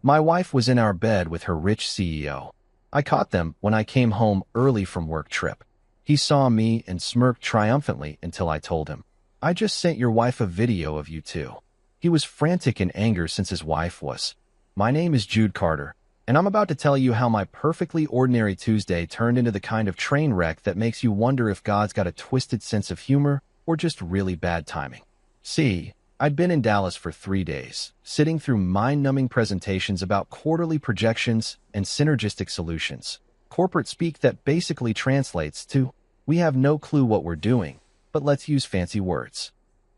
My wife was in our bed with her rich CEO. I caught them when I came home early from work trip. He saw me and smirked triumphantly until I told him, "I just sent your wife a video of you two." He was frantic in anger since his wife was. My name is Jude Carter, and I'm about to tell you how my perfectly ordinary Tuesday turned into the kind of train wreck that makes you wonder if God's got a twisted sense of humor or just really bad timing. See, I'd been in Dallas for 3 days, sitting through mind-numbing presentations about quarterly projections and synergistic solutions. Corporate speak that basically translates to, "We have no clue what we're doing, but let's use fancy words."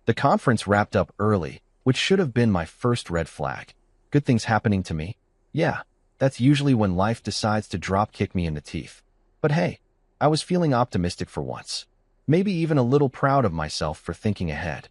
The conference wrapped up early, which should have been my first red flag. Good things happening to me? Yeah, that's usually when life decides to drop-kick me in the teeth. But hey, I was feeling optimistic for once. Maybe even a little proud of myself for thinking ahead.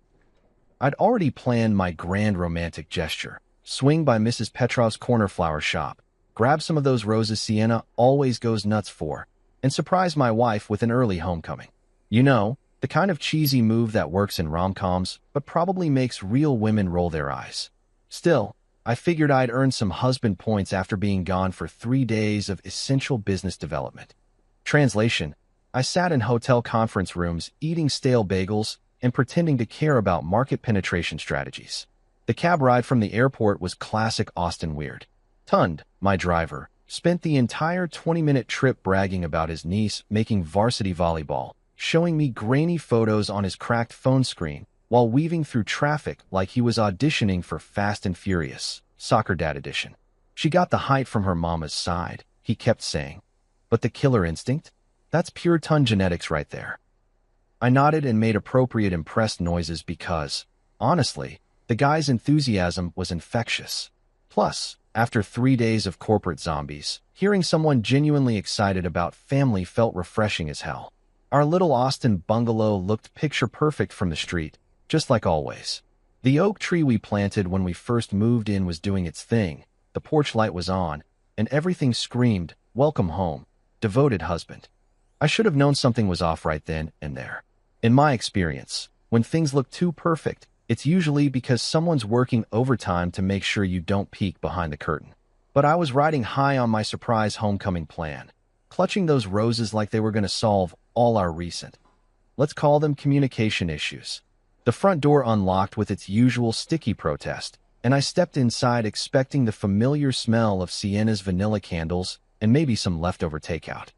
I'd already planned my grand romantic gesture. Swing by Mrs. Petrov's corner flower shop, grab some of those roses Sienna always goes nuts for, and surprise my wife with an early homecoming. You know, the kind of cheesy move that works in rom-coms, but probably makes real women roll their eyes. Still, I figured I'd earn some husband points after being gone for 3 days of essential business development. Translation: I sat in hotel conference rooms eating stale bagels and pretending to care about market penetration strategies. The cab ride from the airport was classic Austin weird. Tund, my driver, spent the entire 20-minute trip bragging about his niece making varsity volleyball, showing me grainy photos on his cracked phone screen while weaving through traffic like he was auditioning for Fast and Furious, Soccer Dad Edition. She got the height from her mama's side, he kept saying. But the killer instinct? That's pure Tund genetics right there. I nodded and made appropriate impressed noises because, honestly, the guy's enthusiasm was infectious. Plus, after 3 days of corporate zombies, hearing someone genuinely excited about family felt refreshing as hell. Our little Austin bungalow looked picture-perfect from the street, just like always. The oak tree we planted when we first moved in was doing its thing, the porch light was on, and everything screamed, "Welcome home, devoted husband." I should have known something was off right then and there. In my experience, when things look too perfect, it's usually because someone's working overtime to make sure you don't peek behind the curtain. But I was riding high on my surprise homecoming plan, clutching those roses like they were going to solve all our recent, let's call them communication issues. The front door unlocked with its usual sticky protest, and I stepped inside expecting the familiar smell of Sienna's vanilla candles and maybe some leftover takeout.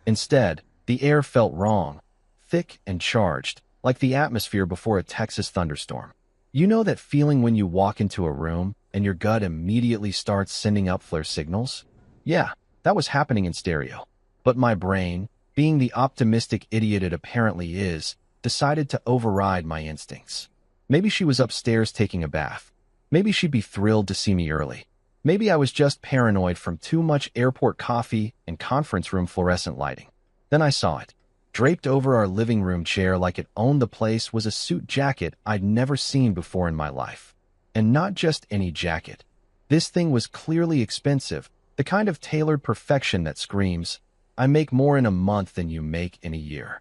Instead, the air felt wrong, thick and charged, like the atmosphere before a Texas thunderstorm. You know that feeling when you walk into a room and your gut immediately starts sending up flare signals? Yeah, that was happening in stereo. But my brain, being the optimistic idiot it apparently is, decided to override my instincts. Maybe she was upstairs taking a bath. Maybe she'd be thrilled to see me early. Maybe I was just paranoid from too much airport coffee and conference room fluorescent lighting. Then I saw it. Draped over our living room chair like it owned the place was a suit jacket I'd never seen before in my life. And not just any jacket. This thing was clearly expensive, the kind of tailored perfection that screams, "I make more in a month than you make in a year."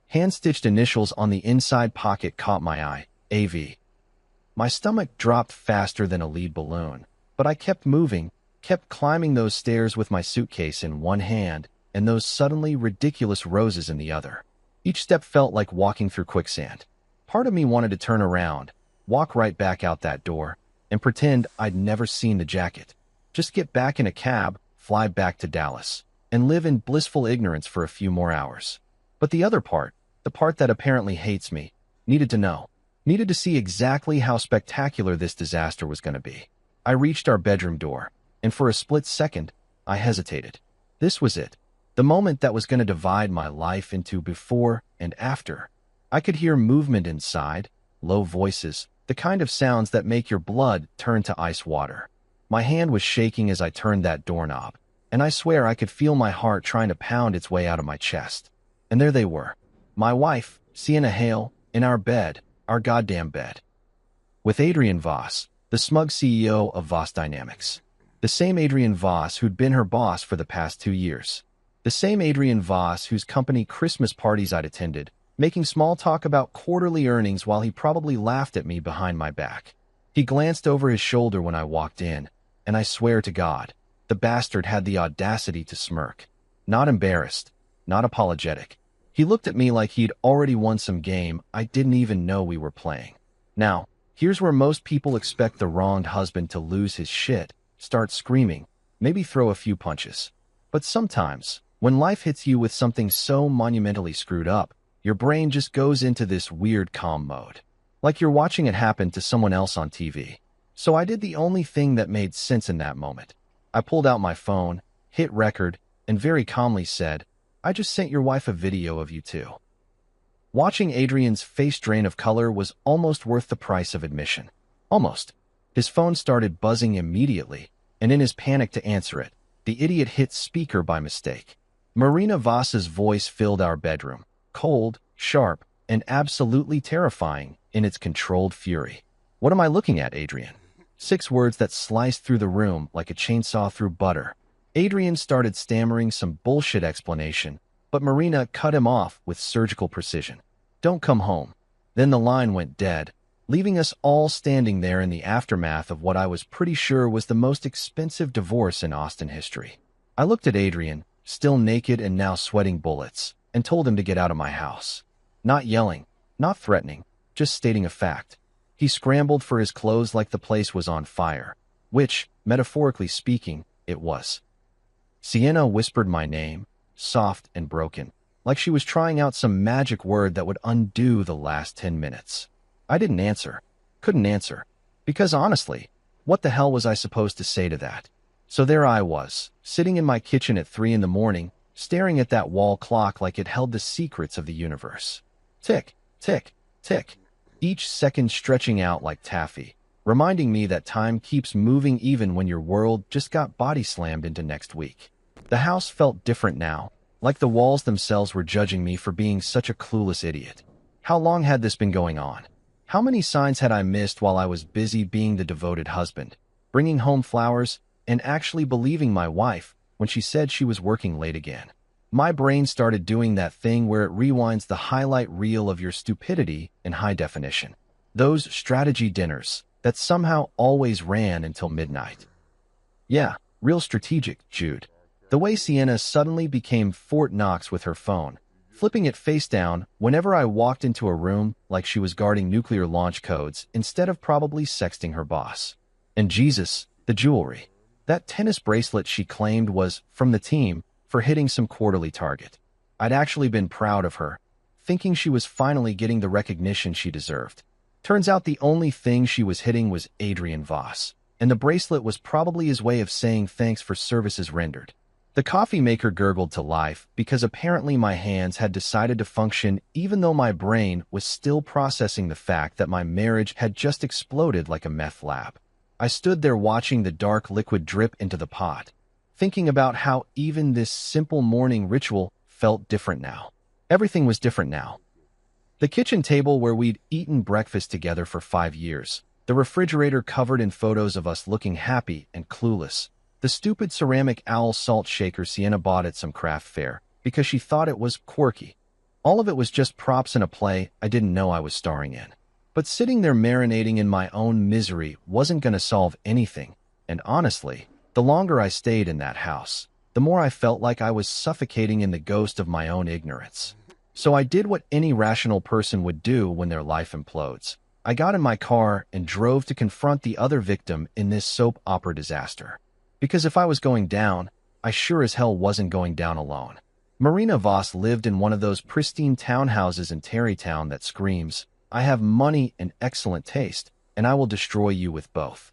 Hand-stitched initials on the inside pocket caught my eye, AV. My stomach dropped faster than a lead balloon, but I kept moving, kept climbing those stairs with my suitcase in one hand and those suddenly ridiculous roses in the other. Each step felt like walking through quicksand. Part of me wanted to turn around, walk right back out that door, and pretend I'd never seen the jacket. Just get back in a cab, fly back to Dallas, and live in blissful ignorance for a few more hours. But the other part, the part that apparently hates me, needed to know, needed to see exactly how spectacular this disaster was going to be. I reached our bedroom door, and for a split second, I hesitated. This was it. The moment that was going to divide my life into before and after. I could hear movement inside, low voices, the kind of sounds that make your blood turn to ice water. My hand was shaking as I turned that doorknob, and I swear I could feel my heart trying to pound its way out of my chest. And there they were. My wife, Sienna Hale, in our bed, our goddamn bed. With Adrian Voss, the smug CEO of Voss Dynamics. The same Adrian Voss who'd been her boss for the past 2 years. The same Adrian Voss whose company Christmas parties I'd attended, making small talk about quarterly earnings while he probably laughed at me behind my back. He glanced over his shoulder when I walked in, and I swear to God, the bastard had the audacity to smirk. Not embarrassed, not apologetic. He looked at me like he'd already won some game I didn't even know we were playing. Now, here's where most people expect the wronged husband to lose his shit, start screaming, maybe throw a few punches. But sometimes, when life hits you with something so monumentally screwed up, your brain just goes into this weird calm mode. Like you're watching it happen to someone else on TV. So I did the only thing that made sense in that moment. I pulled out my phone, hit record, and very calmly said, "I just sent your wife a video of you two." Watching Adrian's face drain of color was almost worth the price of admission. Almost. His phone started buzzing immediately, and in his panic to answer it, the idiot hit speaker by mistake. Marina Voss's voice filled our bedroom, cold, sharp, and absolutely terrifying in its controlled fury. "What am I looking at, Adrian?" 6 words that sliced through the room like a chainsaw through butter. Adrian started stammering some bullshit explanation, but Marina cut him off with surgical precision. "Don't come home." Then the line went dead, leaving us all standing there in the aftermath of what I was pretty sure was the most expensive divorce in Austin history. I looked at Adrian, still naked and now sweating bullets, and told him to get out of my house. Not yelling, not threatening, just stating a fact. He scrambled for his clothes like the place was on fire, which, metaphorically speaking, it was. Sienna whispered my name, soft and broken, like she was trying out some magic word that would undo the last 10 minutes. I didn't answer, couldn't answer, because honestly, what the hell was I supposed to say to that? So there I was, sitting in my kitchen at 3 in the morning, staring at that wall clock like it held the secrets of the universe. Tick, tick, tick, each second stretching out like taffy, reminding me that time keeps moving even when your world just got body slammed into next week. The house felt different now, like the walls themselves were judging me for being such a clueless idiot. How long had this been going on? How many signs had I missed while I was busy being the devoted husband, bringing home flowers, and actually believing my wife when she said she was working late again? My brain started doing that thing where it rewinds the highlight reel of your stupidity in high definition. Those strategy dinners that somehow always ran until midnight. Yeah, real strategic, Jude. The way Sienna suddenly became Fort Knox with her phone, flipping it face down whenever I walked into a room like she was guarding nuclear launch codes instead of probably sexting her boss. And Jesus, the jewelry. That tennis bracelet she claimed was from the team for hitting some quarterly target. I'd actually been proud of her, thinking she was finally getting the recognition she deserved. Turns out the only thing she was hitting was Adrian Voss, and the bracelet was probably his way of saying thanks for services rendered. The coffee maker gurgled to life because apparently my hands had decided to function even though my brain was still processing the fact that my marriage had just exploded like a meth lab. I stood there watching the dark liquid drip into the pot, thinking about how even this simple morning ritual felt different now. Everything was different now. The kitchen table where we'd eaten breakfast together for 5 years, the refrigerator covered in photos of us looking happy and clueless, the stupid ceramic owl salt shaker Sienna bought at some craft fair because she thought it was quirky. All of it was just props in a play I didn't know I was starring in. But sitting there marinating in my own misery wasn't going to solve anything, and honestly, the longer I stayed in that house, the more I felt like I was suffocating in the ghost of my own ignorance. So I did what any rational person would do when their life implodes. I got in my car and drove to confront the other victim in this soap opera disaster. Because if I was going down, I sure as hell wasn't going down alone. Marina Voss lived in one of those pristine townhouses in Tarrytown that screams, "I have money and excellent taste, and I will destroy you with both."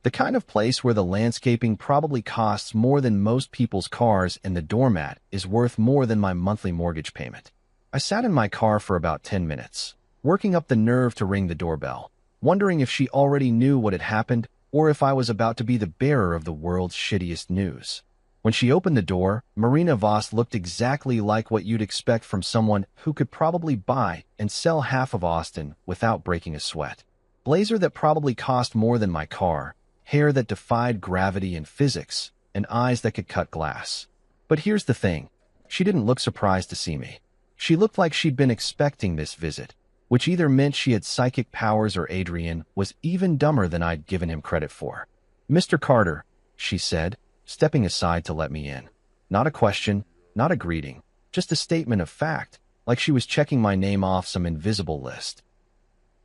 The kind of place where the landscaping probably costs more than most people's cars and the doormat is worth more than my monthly mortgage payment. I sat in my car for about 10 minutes, working up the nerve to ring the doorbell, wondering if she already knew what had happened or if I was about to be the bearer of the world's shittiest news. When she opened the door, Marina Voss looked exactly like what you'd expect from someone who could probably buy and sell half of Austin without breaking a sweat. Blazer that probably cost more than my car, hair that defied gravity and physics, and eyes that could cut glass. But here's the thing, she didn't look surprised to see me. She looked like she'd been expecting this visit, which either meant she had psychic powers or Adrian was even dumber than I'd given him credit for. Mr. Carter, she said, stepping aside to let me in. Not a question, not a greeting, just a statement of fact, like she was checking my name off some invisible list.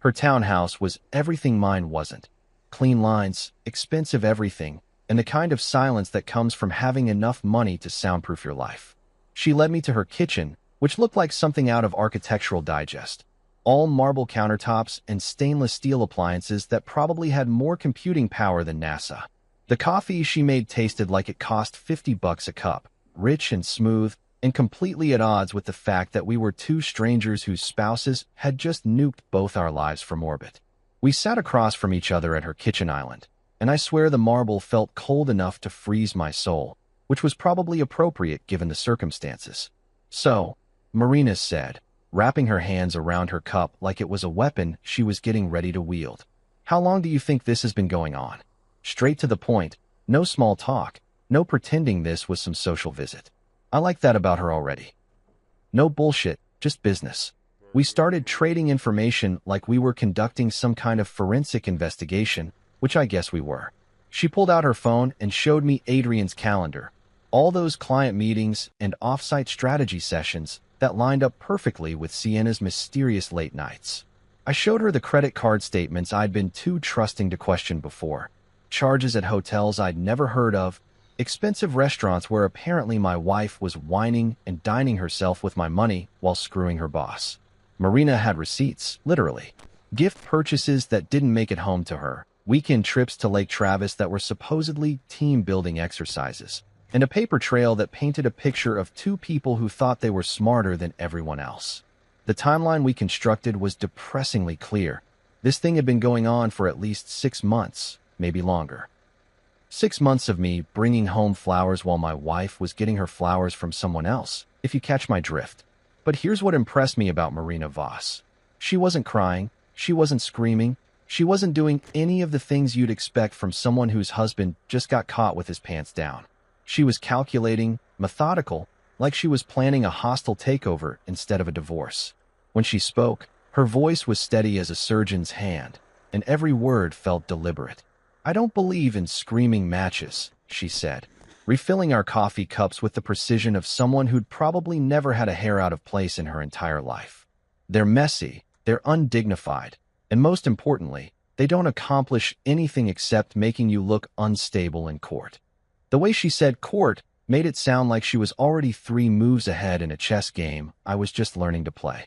Her townhouse was everything mine wasn't. Clean lines, expensive everything, and the kind of silence that comes from having enough money to soundproof your life. She led me to her kitchen, which looked like something out of Architectural Digest. All marble countertops and stainless steel appliances that probably had more computing power than NASA. The coffee she made tasted like it cost $50 a cup, rich and smooth, and completely at odds with the fact that we were two strangers whose spouses had just nuked both our lives from orbit. We sat across from each other at her kitchen island, and I swear the marble felt cold enough to freeze my soul, which was probably appropriate given the circumstances. So, Marina said, wrapping her hands around her cup like it was a weapon she was getting ready to wield. How long do you think this has been going on? Straight to the point, no small talk, no pretending this was some social visit. I like that about her already. No bullshit, just business. We started trading information like we were conducting some kind of forensic investigation, which I guess we were. She pulled out her phone and showed me Adrian's calendar. All those client meetings and off-site strategy sessions that lined up perfectly with Sienna's mysterious late nights. I showed her the credit card statements I'd been too trusting to question before. Charges at hotels I'd never heard of, expensive restaurants where apparently my wife was whining and dining herself with my money while screwing her boss. Marina had receipts, literally. Gift purchases that didn't make it home to her, weekend trips to Lake Travis that were supposedly team-building exercises, and a paper trail that painted a picture of two people who thought they were smarter than everyone else. The timeline we constructed was depressingly clear. This thing had been going on for at least 6 months, maybe longer. 6 months of me bringing home flowers while my wife was getting her flowers from someone else, if you catch my drift. But here's what impressed me about Marina Voss. She wasn't crying, she wasn't screaming, she wasn't doing any of the things you'd expect from someone whose husband just got caught with his pants down. She was calculating, methodical, like she was planning a hostile takeover instead of a divorce. When she spoke, her voice was steady as a surgeon's hand, and every word felt deliberate. I don't believe in screaming matches, she said, refilling our coffee cups with the precision of someone who'd probably never had a hair out of place in her entire life. They're messy, they're undignified, and most importantly, they don't accomplish anything except making you look unstable in court. The way she said court made it sound like she was already 3 moves ahead in a chess game I was just learning to play.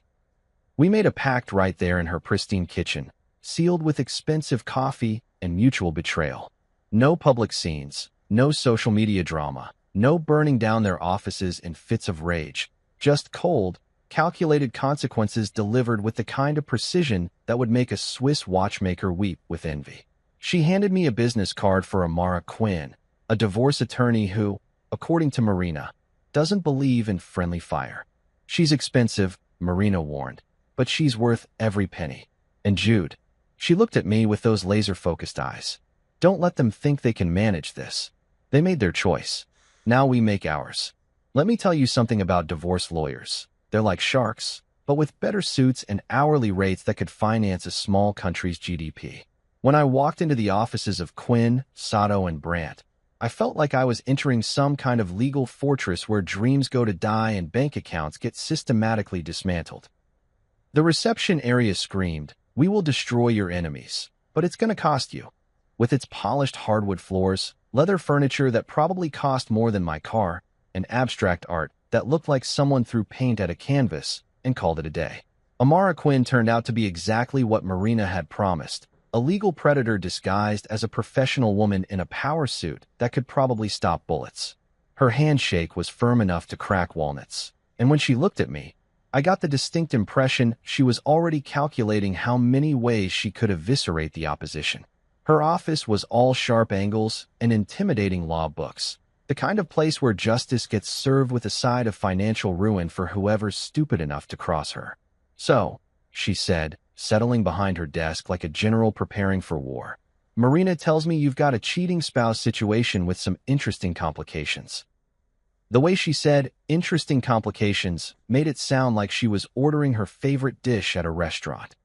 We made a pact right there in her pristine kitchen, sealed with expensive coffee and mutual betrayal. No public scenes, no social media drama, no burning down their offices in fits of rage, just cold, calculated consequences delivered with the kind of precision that would make a Swiss watchmaker weep with envy. She handed me a business card for Amara Quinn, a divorce attorney who, according to Marina, doesn't believe in friendly fire. She's expensive, Marina warned, but she's worth every penny. And Jude, she looked at me with those laser-focused eyes. Don't let them think they can manage this. They made their choice. Now we make ours. Let me tell you something about divorce lawyers. They're like sharks, but with better suits and hourly rates that could finance a small country's GDP. When I walked into the offices of Quinn, Sato, and Brandt, I felt like I was entering some kind of legal fortress where dreams go to die and bank accounts get systematically dismantled. The reception area screamed, "We will destroy your enemies, but it's going to cost you." With its polished hardwood floors, leather furniture that probably cost more than my car, and abstract art that looked like someone threw paint at a canvas and called it a day. Amara Quinn turned out to be exactly what Marina had promised, a legal predator disguised as a professional woman in a power suit that could probably stop bullets. Her handshake was firm enough to crack walnuts, and when she looked at me, I got the distinct impression she was already calculating how many ways she could eviscerate the opposition. Her office was all sharp angles and intimidating law books, the kind of place where justice gets served with a side of financial ruin for whoever's stupid enough to cross her. "So," she said, settling behind her desk like a general preparing for war, "Marina tells me you've got a cheating spouse situation with some interesting complications." The way she said "interesting complications" made it sound like she was ordering her favorite dish at a restaurant.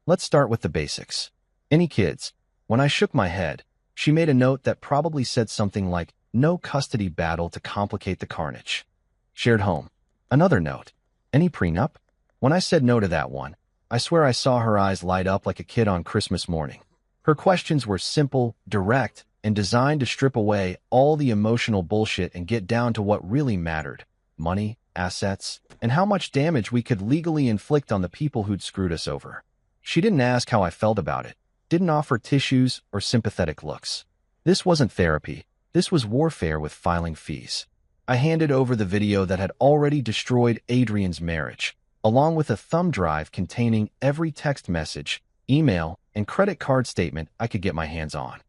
Let's start with the basics. Any kids? When I shook my head, She made a note that probably said something like, "No custody battle to complicate the carnage." Shared home. Another note. "Any prenup?" When I said no to that one, I swear I saw her eyes light up like a kid on Christmas morning. Her questions were simple, direct, and designed to strip away all the emotional bullshit and get down to what really mattered: money, assets, and how much damage we could legally inflict on the people who'd screwed us over. She didn't ask how I felt about it, didn't offer tissues or sympathetic looks. This wasn't therapy. This was warfare with filing fees. I handed over the video that had already destroyed Adrian's marriage, along with a thumb drive containing every text message, email, and credit card statement I could get my hands on.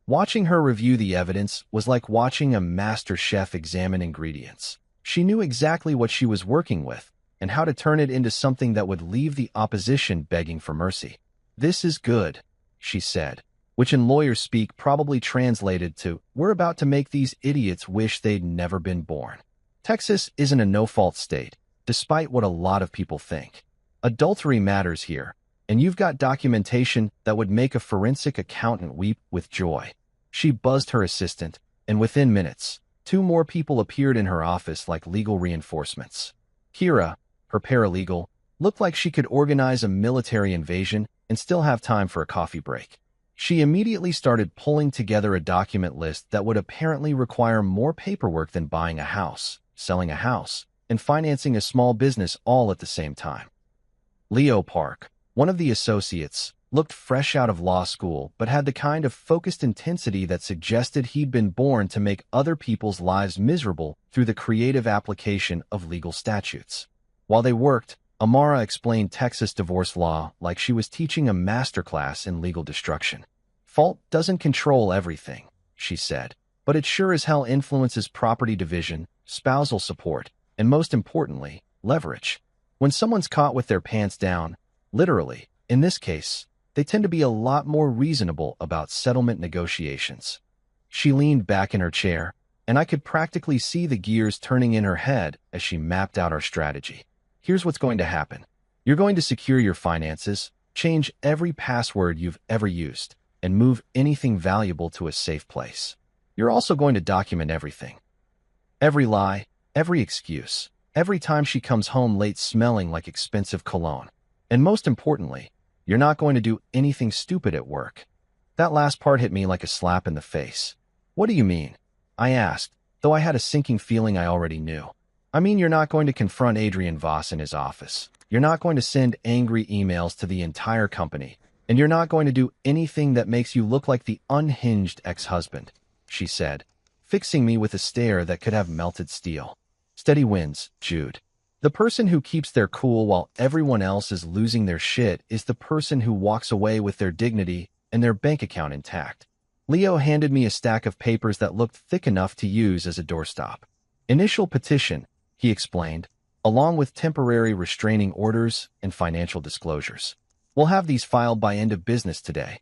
Watching her review the evidence was like watching a master chef examine ingredients. She knew exactly what she was working with and how to turn it into something that would leave the opposition begging for mercy. "This is good," she said, which in lawyer speak probably translated to, "We're about to make these idiots wish they'd never been born." Texas isn't a no-fault state, despite what a lot of people think. Adultery matters here, and you've got documentation that would make a forensic accountant weep with joy. She buzzed her assistant, and within minutes, 2 more people appeared in her office like legal reinforcements. Kira, her paralegal, looked like she could organize a military invasion and still have time for a coffee break. She immediately started pulling together a document list that would apparently require more paperwork than buying a house, selling a house, and financing a small business all at the same time. Leo Park, one of the associates, looked fresh out of law school but had the kind of focused intensity that suggested he'd been born to make other people's lives miserable through the creative application of legal statutes. While they worked, Amara explained Texas divorce law like she was teaching a masterclass in legal destruction. "Fault doesn't control everything," she said, "but it sure as hell influences property division, spousal support, and most importantly, leverage. When someone's caught with their pants down, literally, in this case, they tend to be a lot more reasonable about settlement negotiations." She leaned back in her chair, and I could practically see the gears turning in her head as she mapped out our strategy. "Here's what's going to happen. You're going to secure your finances, change every password you've ever used, and move anything valuable to a safe place. You're also going to document everything. Every lie, every excuse, every time she comes home late smelling like expensive cologne. And most importantly, you're not going to do anything stupid at work." That last part hit me like a slap in the face. "What do you mean?" I asked, though I had a sinking feeling I already knew. "I mean, you're not going to confront Adrian Voss in his office. You're not going to send angry emails to the entire company. And you're not going to do anything that makes you look like the unhinged ex-husband," she said, fixing me with a stare that could have melted steel. "Steady wins, Jude. The person who keeps their cool while everyone else is losing their shit is the person who walks away with their dignity and their bank account intact." Leo handed me a stack of papers that looked thick enough to use as a doorstop. "Initial petition," he explained, "along with temporary restraining orders and financial disclosures. We'll have these filed by end of business today."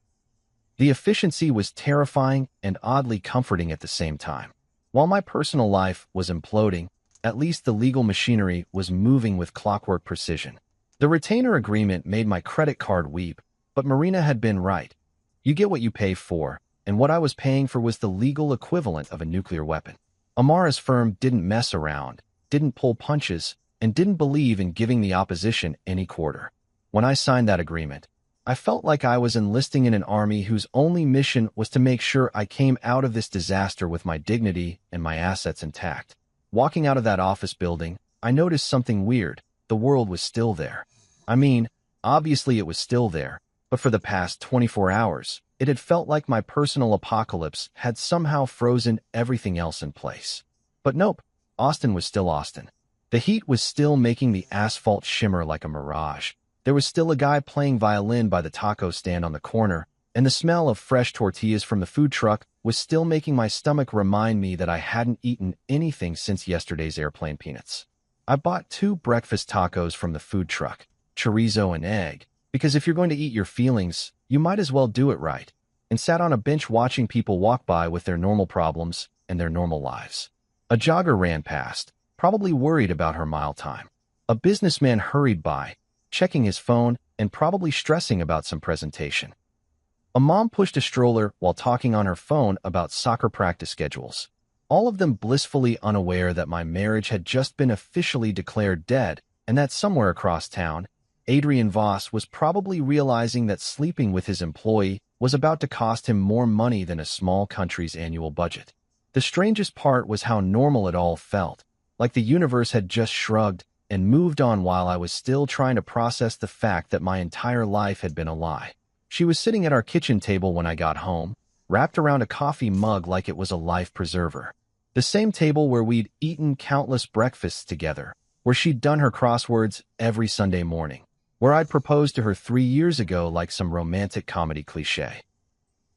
The efficiency was terrifying and oddly comforting at the same time. While my personal life was imploding, at least the legal machinery was moving with clockwork precision. The retainer agreement made my credit card weep, but Marina had been right. You get what you pay for, and what I was paying for was the legal equivalent of a nuclear weapon. Amara's firm didn't mess around, didn't pull punches, and didn't believe in giving the opposition any quarter. When I signed that agreement, I felt like I was enlisting in an army whose only mission was to make sure I came out of this disaster with my dignity and my assets intact. Walking out of that office building, I noticed something weird. The world was still there. I mean, obviously it was still there, but for the past 24 hours, it had felt like my personal apocalypse had somehow frozen everything else in place. But nope, Austin was still Austin. The heat was still making the asphalt shimmer like a mirage. There was still a guy playing violin by the taco stand on the corner, and the smell of fresh tortillas from the food truck was still making my stomach remind me that I hadn't eaten anything since yesterday's airplane peanuts. I bought 2 breakfast tacos from the food truck, chorizo and egg, because if you're going to eat your feelings, you might as well do it right, and sat on a bench watching people walk by with their normal problems and their normal lives. A jogger ran past, probably worried about her mile time. A businessman hurried by, checking his phone and probably stressing about some presentation. A mom pushed a stroller while talking on her phone about soccer practice schedules, all of them blissfully unaware that my marriage had just been officially declared dead and that somewhere across town, Adrian Voss was probably realizing that sleeping with his employee was about to cost him more money than a small country's annual budget. The strangest part was how normal it all felt, like the universe had just shrugged and moved on while I was still trying to process the fact that my entire life had been a lie. She was sitting at our kitchen table when I got home, wrapped around a coffee mug like it was a life preserver. The same table where we'd eaten countless breakfasts together, where she'd done her crosswords every Sunday morning, where I'd proposed to her 3 years ago like some romantic comedy cliché.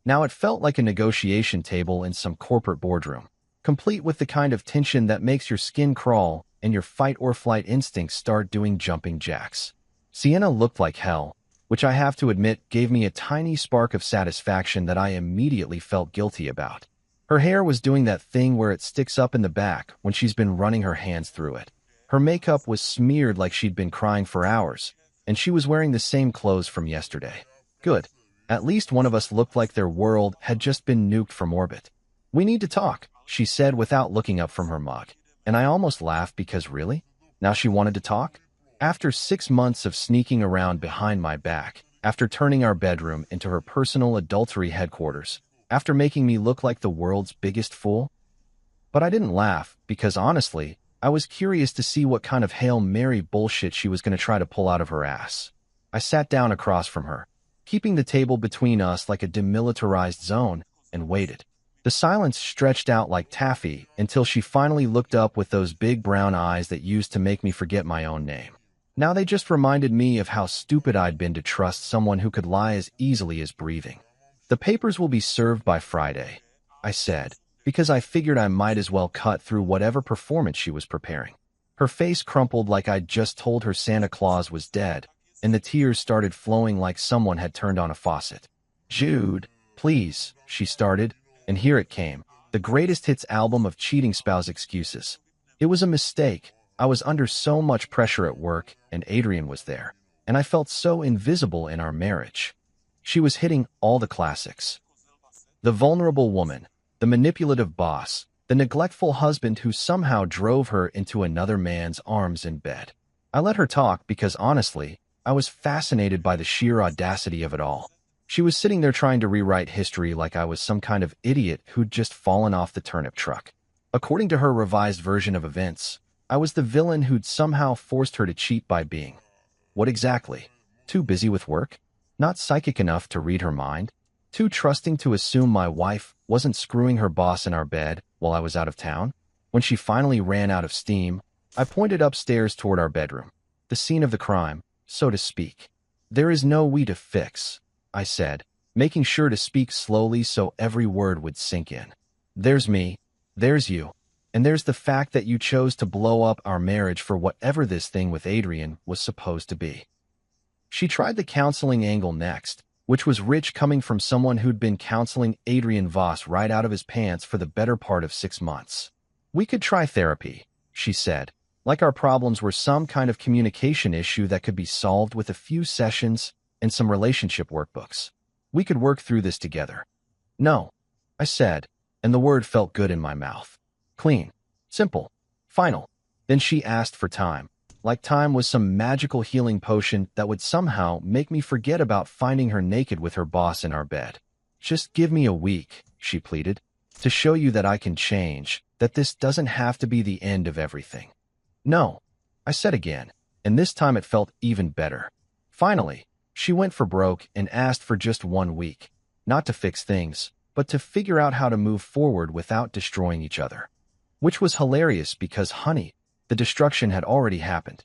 Now it felt like a negotiation table in some corporate boardroom, complete with the kind of tension that makes your skin crawl and your fight-or-flight instincts start doing jumping jacks. Sienna looked like hell, which I have to admit gave me a tiny spark of satisfaction that I immediately felt guilty about. Her hair was doing that thing where it sticks up in the back when she's been running her hands through it. Her makeup was smeared like she'd been crying for hours, and she was wearing the same clothes from yesterday. Good. At least one of us looked like their world had just been nuked from orbit. "We need to talk," she said without looking up from her mug. And I almost laughed because really? Now she wanted to talk? After 6 months of sneaking around behind my back, after turning our bedroom into her personal adultery headquarters, after making me look like the world's biggest fool? But I didn't laugh because honestly, I was curious to see what kind of Hail Mary bullshit she was going to try to pull out of her ass. I sat down across from her, keeping the table between us like a demilitarized zone, and waited. The silence stretched out like taffy until she finally looked up with those big brown eyes that used to make me forget my own name. Now they just reminded me of how stupid I'd been to trust someone who could lie as easily as breathing. "The papers will be served by Friday," I said, because I figured I might as well cut through whatever performance she was preparing. Her face crumpled like I'd just told her Santa Claus was dead, and the tears started flowing like someone had turned on a faucet. "Jude, please," she started, and here it came, the greatest hits album of cheating spouse excuses. It was a mistake. I was under so much pressure at work, and Adrian was there, and I felt so invisible in our marriage. She was hitting all the classics. The vulnerable woman, the manipulative boss, the neglectful husband who somehow drove her into another man's arms in bed. I let her talk because honestly, I was fascinated by the sheer audacity of it all. She was sitting there trying to rewrite history like I was some kind of idiot who'd just fallen off the turnip truck. According to her revised version of events, I was the villain who'd somehow forced her to cheat by being. What exactly? Too busy with work? Not psychic enough to read her mind? Too trusting to assume my wife wasn't screwing her boss in our bed while I was out of town? When she finally ran out of steam, I pointed upstairs toward our bedroom, the scene of the crime, so to speak. "There is no we to fix," I said, making sure to speak slowly so every word would sink in. "There's me, there's you, and there's the fact that you chose to blow up our marriage for whatever this thing with Adrian was supposed to be." She tried the counseling angle next, which was rich coming from someone who'd been counseling Adrian Voss right out of his pants for the better part of 6 months. "We could try therapy," she said, like our problems were some kind of communication issue that could be solved with a few sessions and some relationship workbooks. "We could work through this together." "No," I said, and the word felt good in my mouth. Clean, simple, final. Then she asked for time, like time was some magical healing potion that would somehow make me forget about finding her naked with her boss in our bed. "Just give me a week," she pleaded, "to show you that I can change, that this doesn't have to be the end of everything." "No," I said again, and this time it felt even better. Finally, she went for broke and asked for just 1 week, not to fix things, but to figure out how to move forward without destroying each other. Which was hilarious because, honey, the destruction had already happened.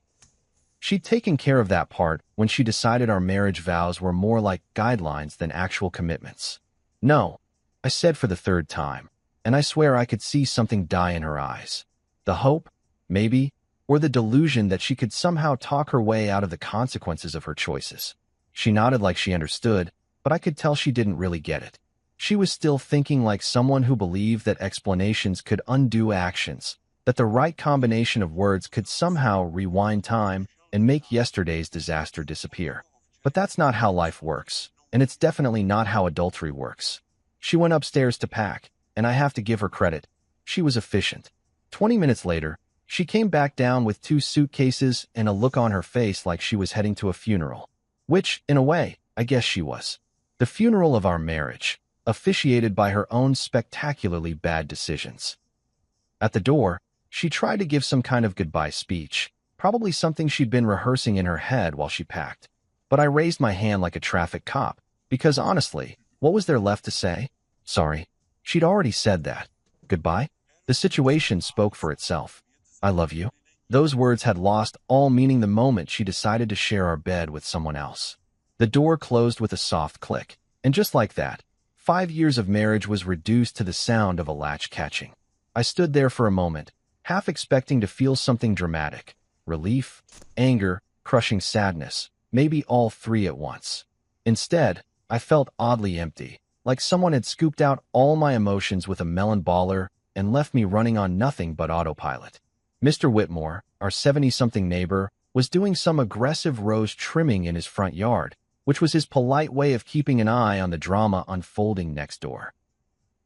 She'd taken care of that part when she decided our marriage vows were more like guidelines than actual commitments. "No," I said for the 3rd time, and I swear I could see something die in her eyes. The hope, maybe, or the delusion that she could somehow talk her way out of the consequences of her choices. She nodded like she understood, but I could tell she didn't really get it. She was still thinking like someone who believed that explanations could undo actions, that the right combination of words could somehow rewind time and make yesterday's disaster disappear. But that's not how life works, and it's definitely not how adultery works. She went upstairs to pack, and I have to give her credit. She was efficient. 20 minutes later, she came back down with 2 suitcases and a look on her face like she was heading to a funeral. Which, in a way, I guess she was. The funeral of our marriage, officiated by her own spectacularly bad decisions. At the door, she tried to give some kind of goodbye speech, probably something she'd been rehearsing in her head while she packed. But I raised my hand like a traffic cop, because honestly, what was there left to say? Sorry. She'd already said that. Goodbye? The situation spoke for itself. I love you. Those words had lost all meaning the moment she decided to share our bed with someone else. The door closed with a soft click, and just like that, 5 years of marriage was reduced to the sound of a latch catching. I stood there for a moment, half expecting to feel something dramatic. Relief, anger, crushing sadness, maybe all 3 at once. Instead, I felt oddly empty, like someone had scooped out all my emotions with a melon baller and left me running on nothing but autopilot. Mr. Whitmore, our 70-something neighbor, was doing some aggressive rose trimming in his front yard, which was his polite way of keeping an eye on the drama unfolding next door.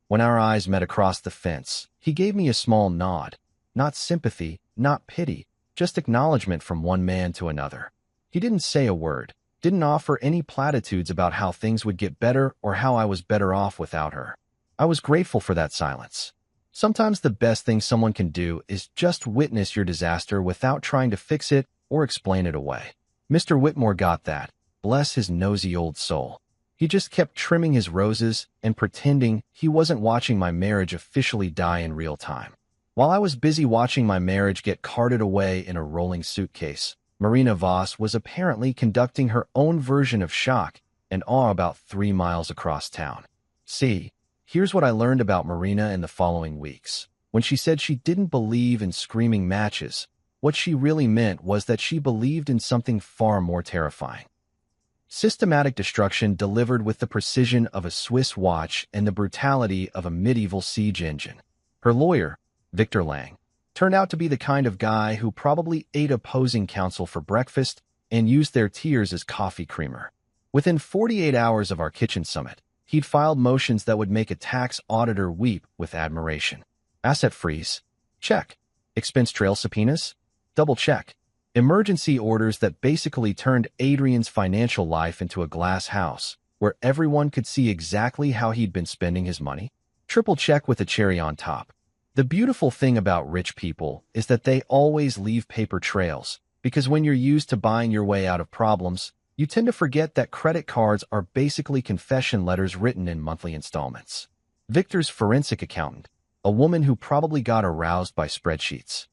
When our eyes met across the fence, he gave me a small nod. Not sympathy, not pity, just acknowledgement from one man to another. He didn't say a word, didn't offer any platitudes about how things would get better or how I was better off without her. I was grateful for that silence. Sometimes the best thing someone can do is just witness your disaster without trying to fix it or explain it away. Mr. Whitmore got that. Bless his nosy old soul. He just kept trimming his roses and pretending he wasn't watching my marriage officially die in real time. While I was busy watching my marriage get carted away in a rolling suitcase, Marina Voss was apparently conducting her own version of shock and awe about 3 miles across town. See, here's what I learned about Marina in the following weeks. When she said she didn't believe in screaming matches, what she really meant was that she believed in something far more terrifying. Systematic destruction delivered with the precision of a Swiss watch and the brutality of a medieval siege engine. Her lawyer, Victor Lang, turned out to be the kind of guy who probably ate opposing counsel for breakfast and used their tears as coffee creamer. Within 48 hours of our kitchen summit, he'd filed motions that would make a tax auditor weep with admiration. Asset freeze? Check. Expense trail subpoenas? Double check. Emergency orders that basically turned Adrian's financial life into a glass house, where everyone could see exactly how he'd been spending his money? Triple check with a cherry on top. The beautiful thing about rich people is that they always leave paper trails, because when you're used to buying your way out of problems, you tend to forget that credit cards are basically confession letters written in monthly installments. Victor's forensic accountant, a woman who probably got aroused by spreadsheets,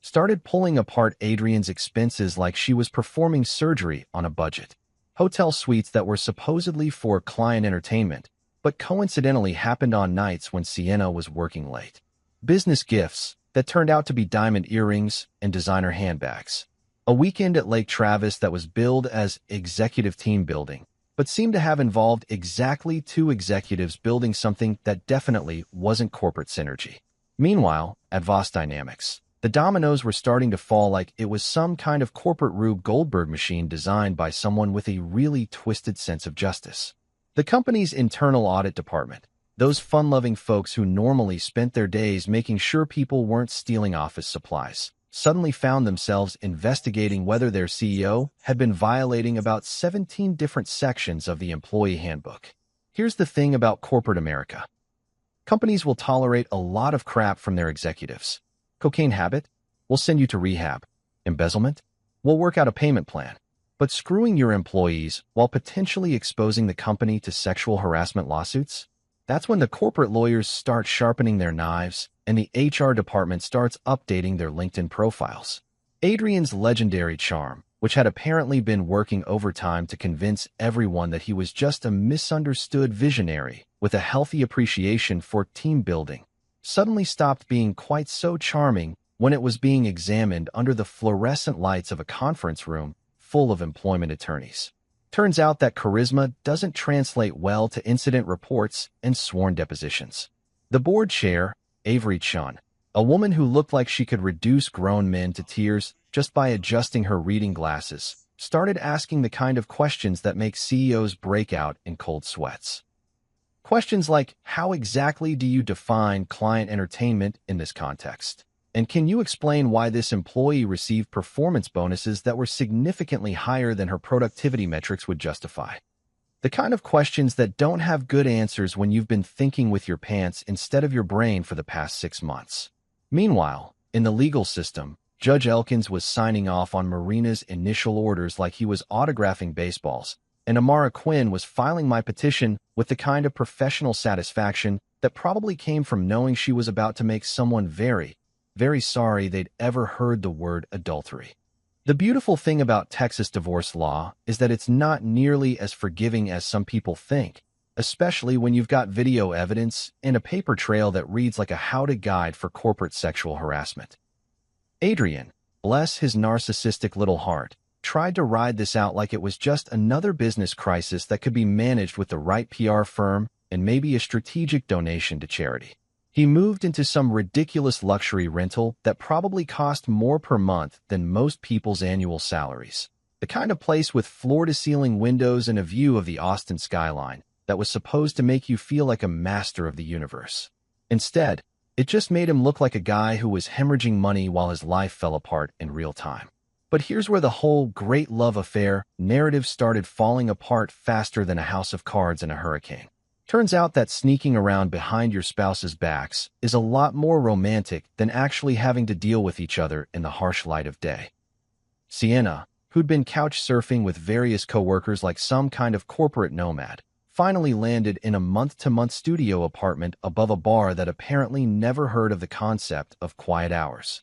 started pulling apart Adrian's expenses like she was performing surgery on a budget. Hotel suites that were supposedly for client entertainment, but coincidentally happened on nights when Sienna was working late. Business gifts that turned out to be diamond earrings and designer handbags. A weekend at Lake Travis that was billed as executive team building, but seemed to have involved exactly 2 executives building something that definitely wasn't corporate synergy. Meanwhile, at Voss Dynamics, the dominoes were starting to fall like it was some kind of corporate Rube Goldberg machine designed by someone with a really twisted sense of justice. The company's internal audit department, those fun-loving folks who normally spent their days making sure people weren't stealing office supplies, suddenly found themselves investigating whether their CEO had been violating about 17 different sections of the employee handbook. Here's the thing about corporate America. Companies will tolerate a lot of crap from their executives. Cocaine habit? We'll send you to rehab. Embezzlement? We'll work out a payment plan. But screwing your employees while potentially exposing the company to sexual harassment lawsuits? That's when the corporate lawyers start sharpening their knives and the HR department starts updating their LinkedIn profiles. Adrian's legendary charm, which had apparently been working overtime to convince everyone that he was just a misunderstood visionary with a healthy appreciation for team building, suddenly stopped being quite so charming when it was being examined under the fluorescent lights of a conference room full of employment attorneys. Turns out that charisma doesn't translate well to incident reports and sworn depositions. The board chair, Avery Chun, a woman who looked like she could reduce grown men to tears just by adjusting her reading glasses, started asking the kind of questions that make CEOs break out in cold sweats. Questions like, how exactly do you define client entertainment in this context? And can you explain why this employee received performance bonuses that were significantly higher than her productivity metrics would justify? The kind of questions that don't have good answers when you've been thinking with your pants instead of your brain for the past 6 months. Meanwhile, in the legal system, Judge Elkins was signing off on Marina's initial orders like he was autographing baseballs, and Amara Quinn was filing my petition with the kind of professional satisfaction that probably came from knowing she was about to make someone very, very sorry they'd ever heard the word adultery. The beautiful thing about Texas divorce law is that it's not nearly as forgiving as some people think, especially when you've got video evidence and a paper trail that reads like a how-to guide for corporate sexual harassment. Adrian, bless his narcissistic little heart, tried to ride this out like it was just another business crisis that could be managed with the right PR firm and maybe a strategic donation to charity. He moved into some ridiculous luxury rental that probably cost more per month than most people's annual salaries. The kind of place with floor-to-ceiling windows and a view of the Austin skyline that was supposed to make you feel like a master of the universe. Instead, it just made him look like a guy who was hemorrhaging money while his life fell apart in real time. But here's where the whole great love affair narrative started falling apart faster than a house of cards in a hurricane. Turns out that sneaking around behind your spouse's backs is a lot more romantic than actually having to deal with each other in the harsh light of day. Sienna, who'd been couch surfing with various coworkers like some kind of corporate nomad, finally landed in a month-to-month studio apartment above a bar that apparently never heard of the concept of quiet hours.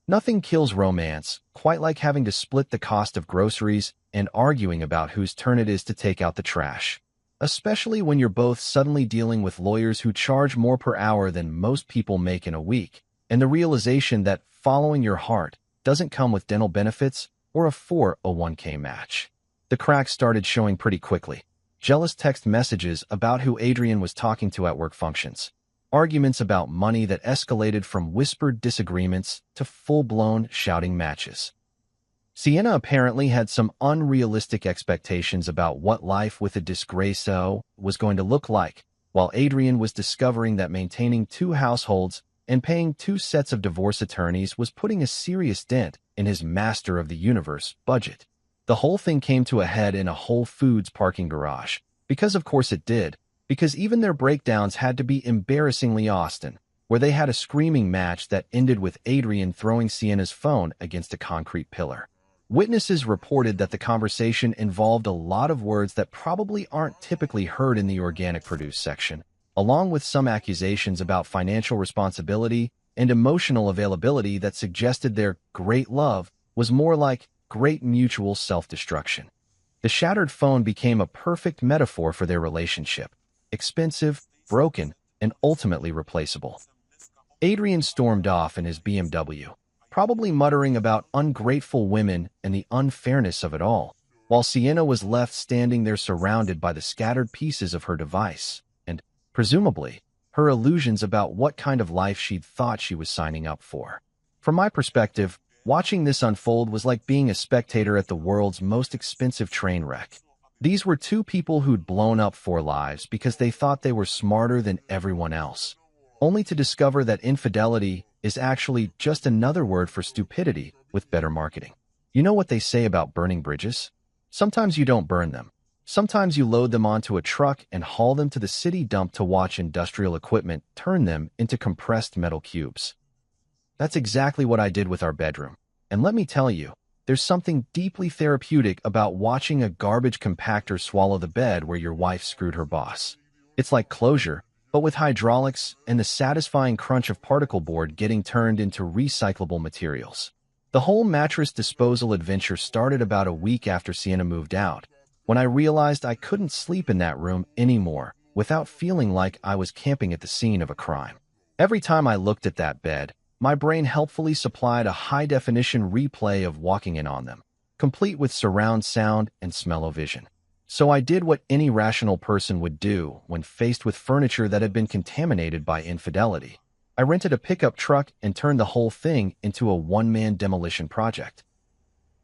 Nothing kills romance quite like having to split the cost of groceries and arguing about whose turn it is to take out the trash. Especially when you're both suddenly dealing with lawyers who charge more per hour than most people make in a week, and the realization that following your heart doesn't come with dental benefits or a 401k match. The cracks started showing pretty quickly. Jealous text messages about who Adrian was talking to at work functions. Arguments about money that escalated from whispered disagreements to full-blown shouting matches. Sienna apparently had some unrealistic expectations about what life with a disgrace-o was going to look like, while Adrian was discovering that maintaining 2 households and paying 2 sets of divorce attorneys was putting a serious dent in his master of the universe budget. The whole thing came to a head in a Whole Foods parking garage, because of course it did, because even their breakdowns had to be embarrassingly Austin, where they had a screaming match that ended with Adrian throwing Sienna's phone against a concrete pillar. Witnesses reported that the conversation involved a lot of words that probably aren't typically heard in the organic produce section, along with some accusations about financial responsibility and emotional availability that suggested their great love was more like great mutual self-destruction. The shattered phone became a perfect metaphor for their relationship: expensive, broken, and ultimately replaceable. Adrian stormed off in his BMW, probably muttering about ungrateful women and the unfairness of it all, while Sienna was left standing there surrounded by the scattered pieces of her device and, presumably, her illusions about what kind of life she'd thought she was signing up for. From my perspective, watching this unfold was like being a spectator at the world's most expensive train wreck. These were 2 people who'd blown up 4 lives because they thought they were smarter than everyone else, only to discover that infidelity is actually just another word for stupidity with better marketing. You know what they say about burning bridges? Sometimes you don't burn them. Sometimes you load them onto a truck and haul them to the city dump to watch industrial equipment turn them into compressed metal cubes. That's exactly what I did with our bedroom. And let me tell you, there's something deeply therapeutic about watching a garbage compactor swallow the bed where your wife screwed her boss. It's like closure, but with hydraulics and the satisfying crunch of particle board getting turned into recyclable materials. The whole mattress disposal adventure started about a week after Sienna moved out, when I realized I couldn't sleep in that room anymore without feeling like I was camping at the scene of a crime. Every time I looked at that bed, my brain helpfully supplied a high-definition replay of walking in on them, complete with surround sound and smell-o-vision. So I did what any rational person would do when faced with furniture that had been contaminated by infidelity. I rented a pickup truck and turned the whole thing into a one-man demolition project.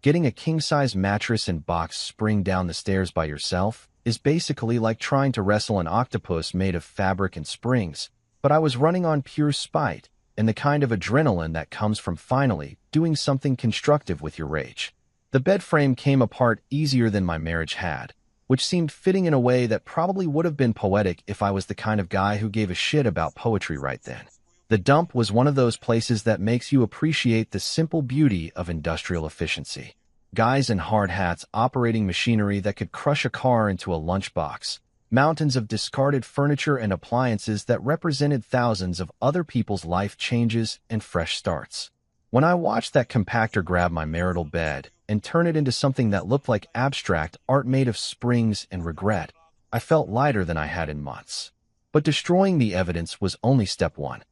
Getting a king-size mattress and box spring down the stairs by yourself is basically like trying to wrestle an octopus made of fabric and springs, but I was running on pure spite and the kind of adrenaline that comes from finally doing something constructive with your rage. The bed frame came apart easier than my marriage had, which seemed fitting in a way that probably would have been poetic if I was the kind of guy who gave a shit about poetry right then. The dump was one of those places that makes you appreciate the simple beauty of industrial efficiency. Guys in hard hats operating machinery that could crush a car into a lunchbox. Mountains of discarded furniture and appliances that represented thousands of other people's life changes and fresh starts. When I watched that compactor grab my marital bed and turn it into something that looked like abstract art made of springs and regret, I felt lighter than I had in months. But destroying the evidence was only step one.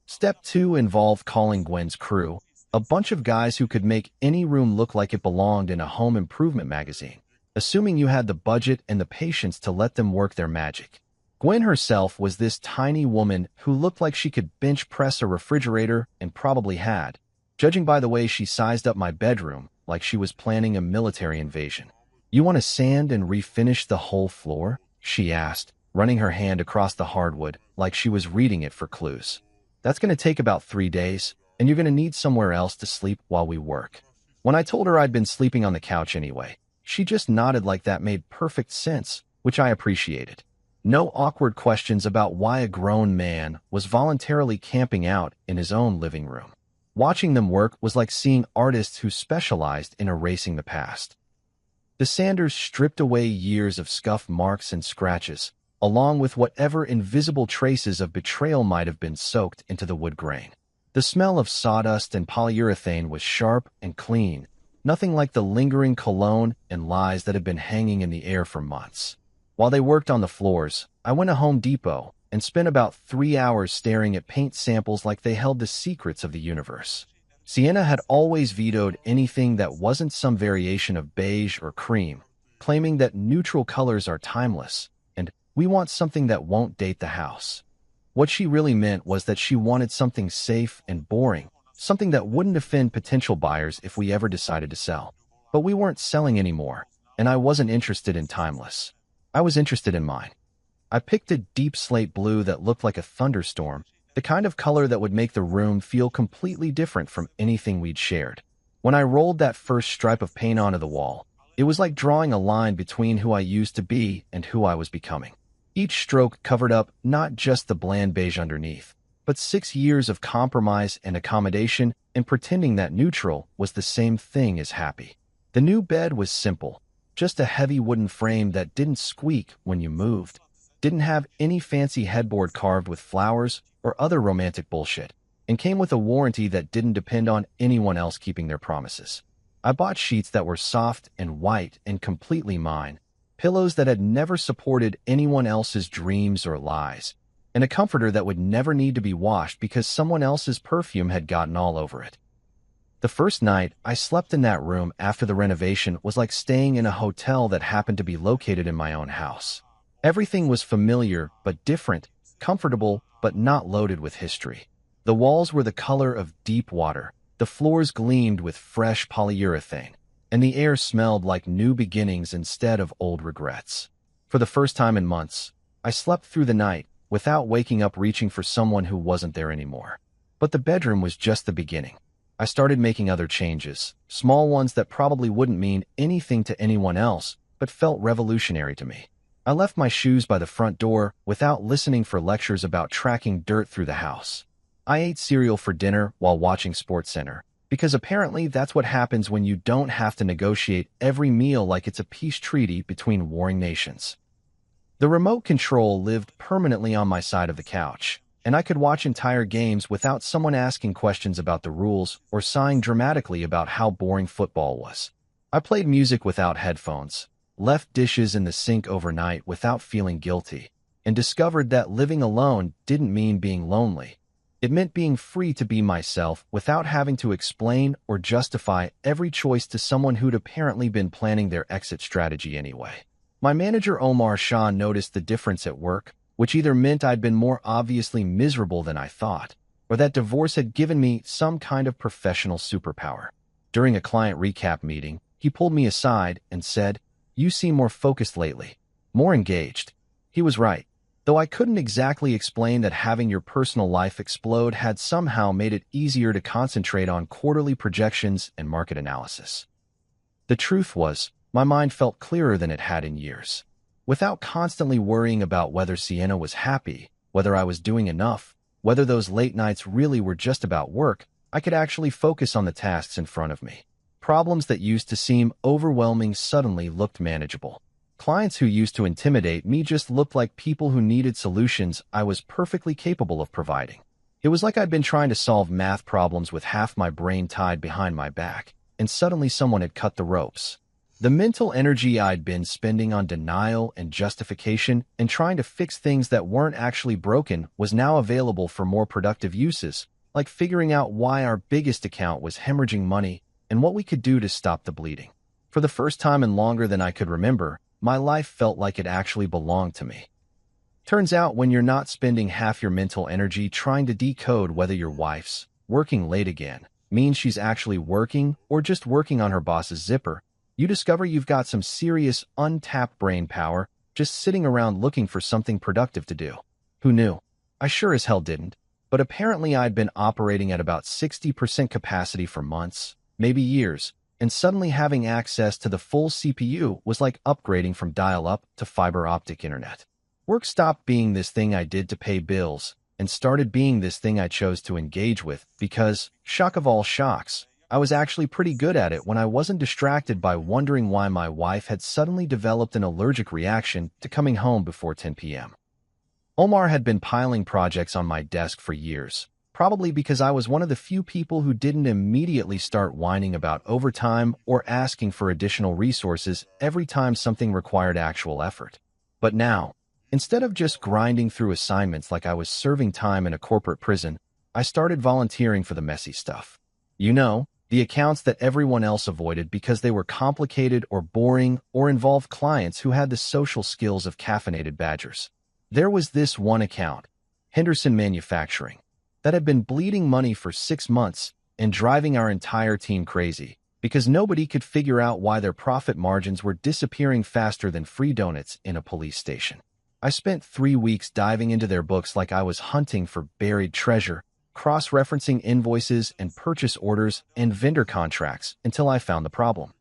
Step 2 involved calling Gwen's crew, a bunch of guys who could make any room look like it belonged in a home improvement magazine, assuming you had the budget and the patience to let them work their magic. Gwen herself was this tiny woman who looked like she could bench press a refrigerator and probably had, judging by the way she sized up my bedroom like she was planning a military invasion. "You want to sand and refinish the whole floor?" she asked, running her hand across the hardwood like she was reading it for clues. "That's going to take about 3 days, and you're going to need somewhere else to sleep while we work." When I told her I'd been sleeping on the couch anyway, she just nodded like that made perfect sense, which I appreciated. No awkward questions about why a grown man was voluntarily camping out in his own living room. Watching them work was like seeing artists who specialized in erasing the past. The sanders stripped away years of scuff marks and scratches, along with whatever invisible traces of betrayal might have been soaked into the wood grain. The smell of sawdust and polyurethane was sharp and clean, nothing like the lingering cologne and lies that had been hanging in the air for months. While they worked on the floors, I went to Home Depot and spent about 3 hours staring at paint samples like they held the secrets of the universe. Sienna had always vetoed anything that wasn't some variation of beige or cream, claiming that neutral colors are timeless, and "we want something that won't date the house." What she really meant was that she wanted something safe and boring, something that wouldn't offend potential buyers if we ever decided to sell. But we weren't selling anymore, and I wasn't interested in timeless. I was interested in mine. I picked a deep slate blue that looked like a thunderstorm, the kind of color that would make the room feel completely different from anything we'd shared. When I rolled that first stripe of paint onto the wall, it was like drawing a line between who I used to be and who I was becoming. Each stroke covered up not just the bland beige underneath, but 6 years of compromise and accommodation and pretending that neutral was the same thing as happy. The new bed was simple, just a heavy wooden frame that didn't squeak when you moved, didn't have any fancy headboard carved with flowers or other romantic bullshit, and came with a warranty that didn't depend on anyone else keeping their promises. I bought sheets that were soft and white and completely mine, pillows that had never supported anyone else's dreams or lies, and a comforter that would never need to be washed because someone else's perfume had gotten all over it. The first night I slept in that room after the renovation was like staying in a hotel that happened to be located in my own house. Everything was familiar but different, comfortable but not loaded with history. The walls were the color of deep water, the floors gleamed with fresh polyurethane, and the air smelled like new beginnings instead of old regrets. For the first time in months, I slept through the night without waking up reaching for someone who wasn't there anymore. But the bedroom was just the beginning. I started making other changes, small ones that probably wouldn't mean anything to anyone else, but felt revolutionary to me. I left my shoes by the front door without listening for lectures about tracking dirt through the house. I ate cereal for dinner while watching SportsCenter, because apparently that's what happens when you don't have to negotiate every meal like it's a peace treaty between warring nations. The remote control lived permanently on my side of the couch, and I could watch entire games without someone asking questions about the rules or sighing dramatically about how boring football was. I played music without headphones, left dishes in the sink overnight without feeling guilty, and discovered that living alone didn't mean being lonely. It meant being free to be myself without having to explain or justify every choice to someone who'd apparently been planning their exit strategy anyway. My manager Omar Shah noticed the difference at work, which either meant I'd been more obviously miserable than I thought, or that divorce had given me some kind of professional superpower. During a client recap meeting, he pulled me aside and said, "You seem more focused lately, more engaged." He was right, though I couldn't exactly explain that having your personal life explode had somehow made it easier to concentrate on quarterly projections and market analysis. The truth was, my mind felt clearer than it had in years. Without constantly worrying about whether Sienna was happy, whether I was doing enough, whether those late nights really were just about work, I could actually focus on the tasks in front of me. Problems that used to seem overwhelming suddenly looked manageable. Clients who used to intimidate me just looked like people who needed solutions I was perfectly capable of providing. It was like I'd been trying to solve math problems with half my brain tied behind my back, and suddenly someone had cut the ropes. The mental energy I'd been spending on denial and justification and trying to fix things that weren't actually broken was now available for more productive uses, like figuring out why our biggest account was hemorrhaging money and what we could do to stop the bleeding. For the first time in longer than I could remember, my life felt like it actually belonged to me. Turns out when you're not spending half your mental energy trying to decode whether your wife's working late again means she's actually working or just working on her boss's zipper, you discover you've got some serious untapped brain power just sitting around looking for something productive to do. Who knew? I sure as hell didn't, but apparently I'd been operating at about 60% capacity for months, maybe years, and suddenly having access to the full CPU was like upgrading from dial-up to fiber optic internet. Work stopped being this thing I did to pay bills and started being this thing I chose to engage with because, shock of all shocks, I was actually pretty good at it when I wasn't distracted by wondering why my wife had suddenly developed an allergic reaction to coming home before 10 p.m. Omar had been piling projects on my desk for years, probably because I was one of the few people who didn't immediately start whining about overtime or asking for additional resources every time something required actual effort. But now, instead of just grinding through assignments like I was serving time in a corporate prison, I started volunteering for the messy stuff. You know, the accounts that everyone else avoided because they were complicated or boring or involved clients who had the social skills of caffeinated badgers. There was this one account, Henderson Manufacturing, that had been bleeding money for 6 months and driving our entire team crazy because nobody could figure out why their profit margins were disappearing faster than free donuts in a police station. I spent 3 weeks diving into their books like I was hunting for buried treasure, cross-referencing invoices and purchase orders and vendor contracts until I found the problem.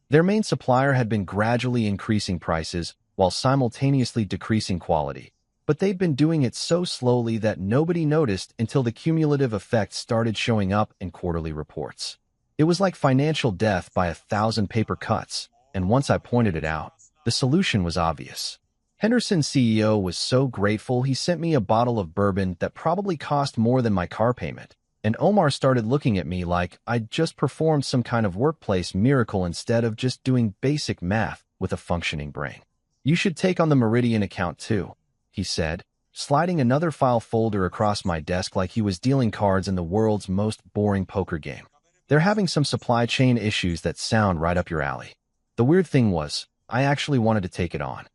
Their main supplier had been gradually increasing prices while simultaneously decreasing quality, but they'd been doing it so slowly that nobody noticed until the cumulative effect started showing up in quarterly reports. It was like financial death by 1,000 paper cuts, and once I pointed it out, the solution was obvious. Henderson's CEO was so grateful he sent me a bottle of bourbon that probably cost more than my car payment, and Omar started looking at me like I'd just performed some kind of workplace miracle instead of just doing basic math with a functioning brain. "You should take on the Meridian account too," he said, sliding another file folder across my desk like he was dealing cards in the world's most boring poker game. "They're having some supply chain issues that sound right up your alley." The weird thing was, I actually wanted to take it on.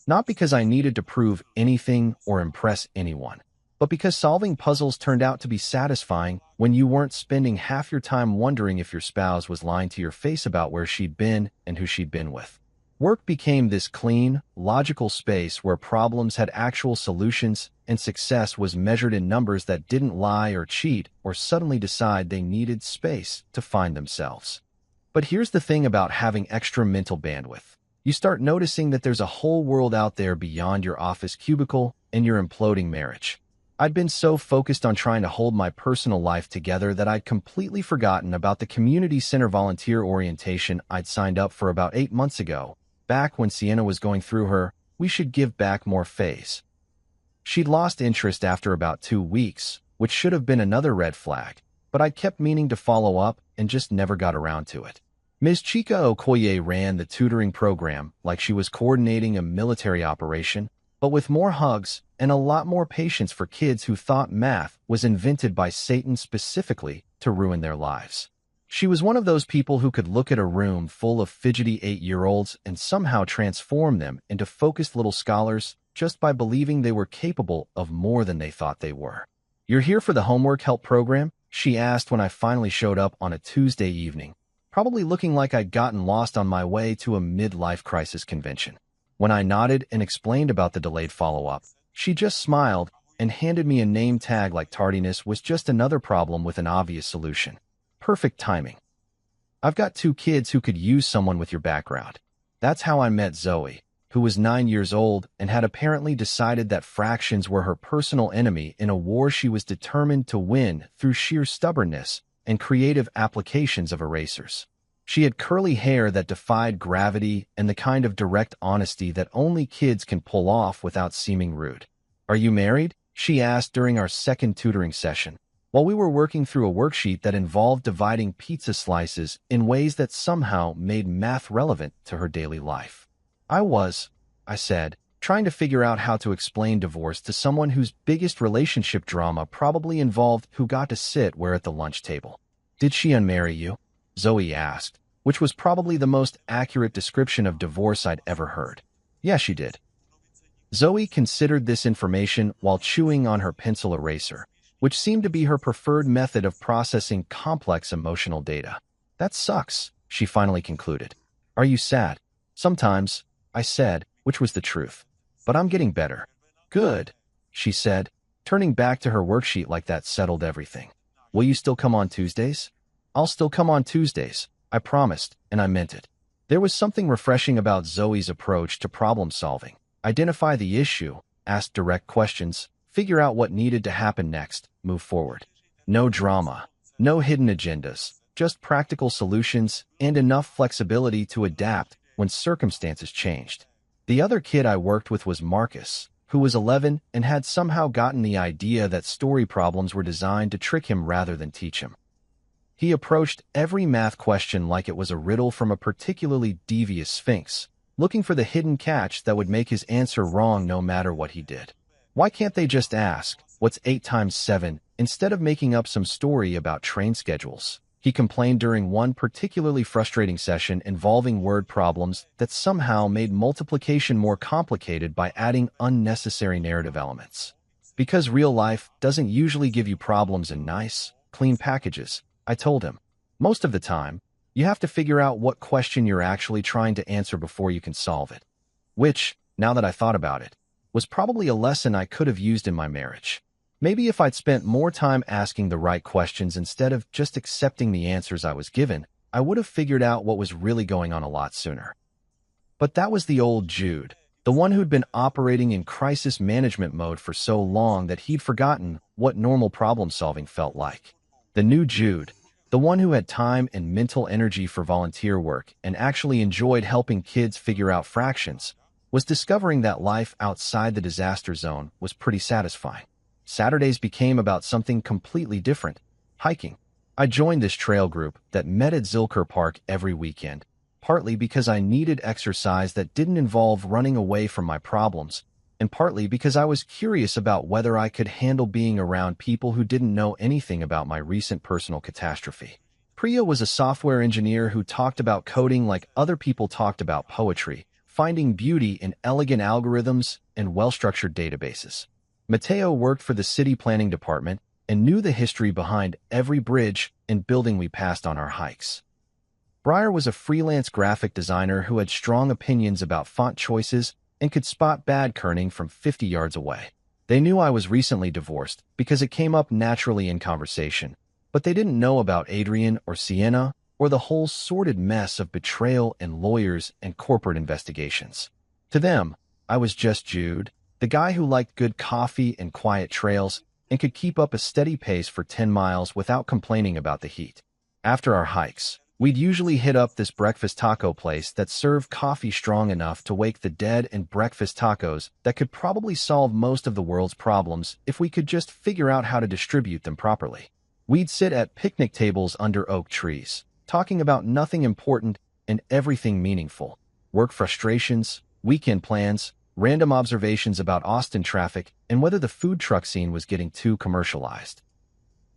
Not because I needed to prove anything or impress anyone, but because solving puzzles turned out to be satisfying when you weren't spending half your time wondering if your spouse was lying to your face about where she'd been and who she'd been with. Work became this clean, logical space where problems had actual solutions and success was measured in numbers that didn't lie or cheat or suddenly decide they needed space to find themselves. But here's the thing about having extra mental bandwidth. You start noticing that there's a whole world out there beyond your office cubicle and your imploding marriage. I'd been so focused on trying to hold my personal life together that I'd completely forgotten about the community center volunteer orientation I'd signed up for about 8 months ago, back when Sienna was going through her "we should give back more" phase. She'd lost interest after about 2 weeks, which should have been another red flag, but I'd kept meaning to follow up and just never got around to it. Ms. Chika Okoye ran the tutoring program like she was coordinating a military operation, but with more hugs and a lot more patience for kids who thought math was invented by Satan specifically to ruin their lives. She was one of those people who could look at a room full of fidgety 8-year-olds and somehow transform them into focused little scholars just by believing they were capable of more than they thought they were. "You're here for the homework help program?" she asked when I finally showed up on a Tuesday evening, probably looking like I'd gotten lost on my way to a midlife crisis convention. When I nodded and explained about the delayed follow-up, she just smiled and handed me a name tag like tardiness was just another problem with an obvious solution. Perfect timing. I've got 2 kids who could use someone with your background. That's how I met Zoe, who was 9 years old and had apparently decided that fractions were her personal enemy in a war she was determined to win through sheer stubbornness and creative applications of erasers. She had curly hair that defied gravity and the kind of direct honesty that only kids can pull off without seeming rude. "Are you married?" she asked during our second tutoring session, while we were working through a worksheet that involved dividing pizza slices in ways that somehow made math relevant to her daily life. I said, trying to figure out how to explain divorce to someone whose biggest relationship drama probably involved who got to sit where at the lunch table. "Did she unmarry you?" Zoe asked, which was probably the most accurate description of divorce I'd ever heard. "Yeah, she did." Zoe considered this information while chewing on her pencil eraser, which seemed to be her preferred method of processing complex emotional data. "That sucks," she finally concluded. "Are you sad?" "Sometimes," I said, which was the truth. "But I'm getting better." "Good," she said, turning back to her worksheet like that settled everything. "Will you still come on Tuesdays?" "I'll still come on Tuesdays," I promised, and I meant it. There was something refreshing about Zoe's approach to problem solving. Identify the issue, ask direct questions, figure out what needed to happen next, move forward. No drama, no hidden agendas, just practical solutions and enough flexibility to adapt when circumstances changed. The other kid I worked with was Marcus, who was 11 and had somehow gotten the idea that story problems were designed to trick him rather than teach him. He approached every math question like it was a riddle from a particularly devious sphinx, looking for the hidden catch that would make his answer wrong no matter what he did. Why can't they just ask, "What's 8 times 7, instead of making up some story about train schedules?" He complained during one particularly frustrating session involving word problems that somehow made multiplication more complicated by adding unnecessary narrative elements. Because real life doesn't usually give you problems in nice, clean packages, I told him. Most of the time, you have to figure out what question you're actually trying to answer before you can solve it. Which, now that I thought about it, was probably a lesson I could have used in my marriage. Maybe if I'd spent more time asking the right questions instead of just accepting the answers I was given, I would have figured out what was really going on a lot sooner. But that was the old Jude, the one who'd been operating in crisis management mode for so long that he'd forgotten what normal problem-solving felt like. The new Jude, the one who had time and mental energy for volunteer work and actually enjoyed helping kids figure out fractions, was discovering that life outside the disaster zone was pretty satisfying. Saturdays became about something completely different: hiking. I joined this trail group that met at Zilker Park every weekend, partly because I needed exercise that didn't involve running away from my problems, and partly because I was curious about whether I could handle being around people who didn't know anything about my recent personal catastrophe. Priya was a software engineer who talked about coding like other people talked about poetry, finding beauty in elegant algorithms and well-structured databases. Matteo worked for the city planning department and knew the history behind every bridge and building we passed on our hikes. Breyer was a freelance graphic designer who had strong opinions about font choices and could spot bad kerning from 50 yards away. They knew I was recently divorced because it came up naturally in conversation, but they didn't know about Adrian or Sienna or the whole sordid mess of betrayal and lawyers and corporate investigations. To them, I was just Jude, the guy who liked good coffee and quiet trails and could keep up a steady pace for 10 miles without complaining about the heat. After our hikes, we'd usually hit up this breakfast taco place that served coffee strong enough to wake the dead and breakfast tacos that could probably solve most of the world's problems if we could just figure out how to distribute them properly. We'd sit at picnic tables under oak trees, talking about nothing important and everything meaningful: work frustrations, weekend plans, random observations about Austin traffic, and whether the food truck scene was getting too commercialized.